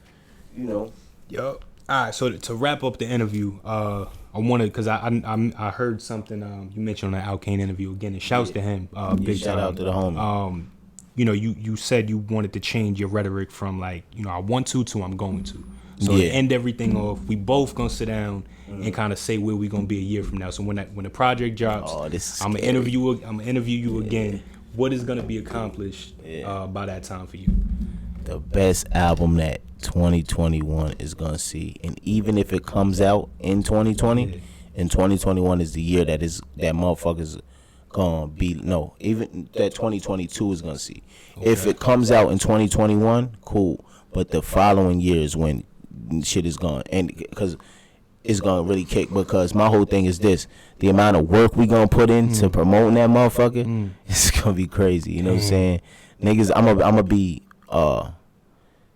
you know. Yup. All right, so to wrap up the interview, I wanted, because I heard something you mentioned on the Al Kane interview again, and shouts to him. Big shout out to the homie. You know, you said you wanted to change your rhetoric from, like, you know, I want to I'm going to. So to end everything off, we both gonna sit down and kind of say where we gonna be a year from now. So when the project drops, I'm gonna interview you again. What is gonna be accomplished by that time for you? The best album that 2021 is gonna see, and even if it comes out in 2020, and 2021 is the year that motherfuckers gonna be, no, even that 2022 is gonna see. If it comes out in 2021, cool, but the following year is when shit is gone, and because it's gonna really kick. Because my whole thing is this: the amount of work we gonna put into promoting that motherfucker, it's gonna be crazy. You know what I'm saying? Niggas, I'm gonna be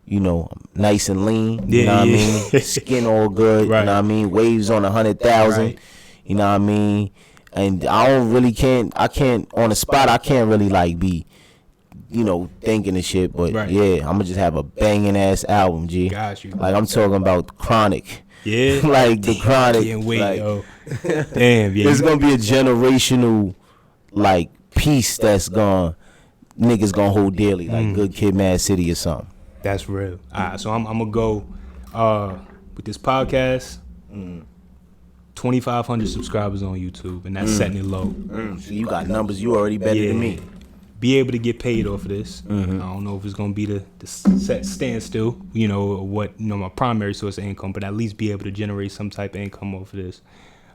you know, nice and lean, you know what I mean? Skin all good, you know what I mean? Waves on 100,000, you know what I mean? And I can't on the spot, I can't really like be, you know, thinking and shit, but yeah, I'm gonna just have a banging ass album, G. Got you. Like, I'm talking about Chronic. Yeah. Like the Chronic. Can't wait, like, yo. Damn, yeah. It's gonna be a generational, like, piece that's niggas gonna hold dearly, like Good Kid, Mad City or something. That's real. All right, so I'm gonna go with this podcast. 2,500 subscribers on YouTube, and that's setting it low. So you got numbers. You already better than me. Be able to get paid off of this. I don't know if it's gonna be the set standstill, you know, or what, you know, my primary source of income, but at least be able to generate some type of income off of this,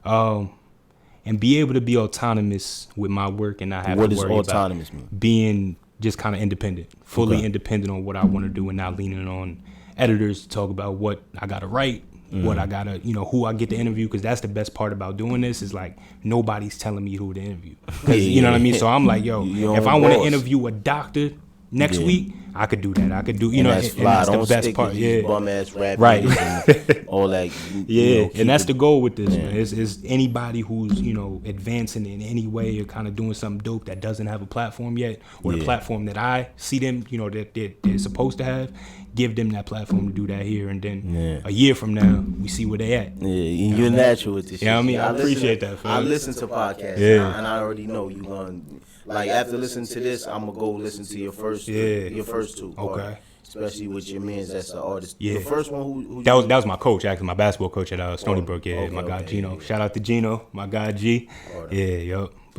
and be able to be autonomous with my work and not have to worry about autonomous mean? Being just kind of independent, fully independent on what I want to do, and not leaning on editors to talk about what I gotta write, what I gotta, you know, who I get to interview, because that's the best part about doing this is, like, nobody's telling me who to interview. You know what I mean? So I'm like, yo, if I want to interview a doctor next week, I could do that. I could do, you know, that's the best part. Bum ass rap, right? And all that. You know, and that's the goal with this, man. Is anybody who's, you know, advancing in any way or kind of doing something dope that doesn't have a platform yet, or the platform that I see them, you know, that they're supposed to have, give them that platform to do that here, and then a year from now we see where they at. Yeah, you're natural with this. Yeah, I mean, I appreciate that. I listen to podcasts, and I already know you gonna. Like, after listening to this, I'm gonna go listen to your first two. Okay. Especially with your mans that's the artist. The first one who that was my coach, actually, my basketball coach at Stony Brook. My guy Gino. Yeah. Shout out to Gino, my guy G. But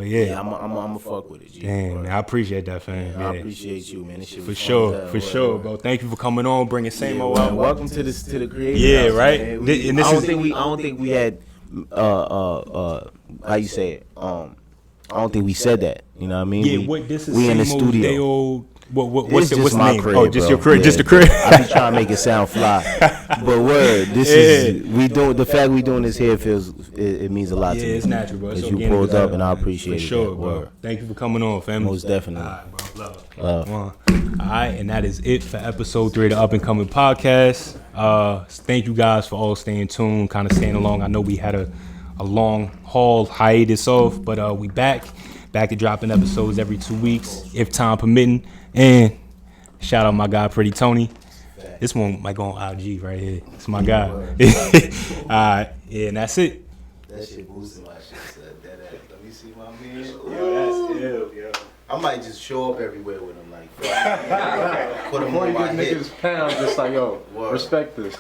I'm gonna fuck with it, G. Damn, man, I appreciate that, fam. I appreciate you, man. This shit for sure, bro. Thank you for coming on, bringing same old out. Welcome to the creative house, right. Man. I don't think we had how you say it. I don't think we said that. You know what I mean? Yeah, this is we in the same studio. Old, What's the name? Crib, oh, just bro. your crib, yeah, just the crib. I be trying to make it sound fly, but word, this is the fact we doing this here it means a lot to me. Yeah, it's natural, bro. Because you pulled up and I appreciate it. For sure, bro. Thank you for coming on, family. Most definitely. All right, bro. Love. All right, and that is it for episode 3 of the Up and Coming podcast. Thank you guys for all staying tuned, kind of staying along. I know we had a long haul hiatus off, but we back to dropping episodes every 2 weeks, if time permitting. And shout out my guy, Pretty Tony. This one might go on IG right here. It's my guy. All right, and that's it. That shit boosted my shit, son. Let me see my man. Yo, that's ill, yo. I might just show up everywhere with him, like, put him on my niggas pound, just like, yo, respect this.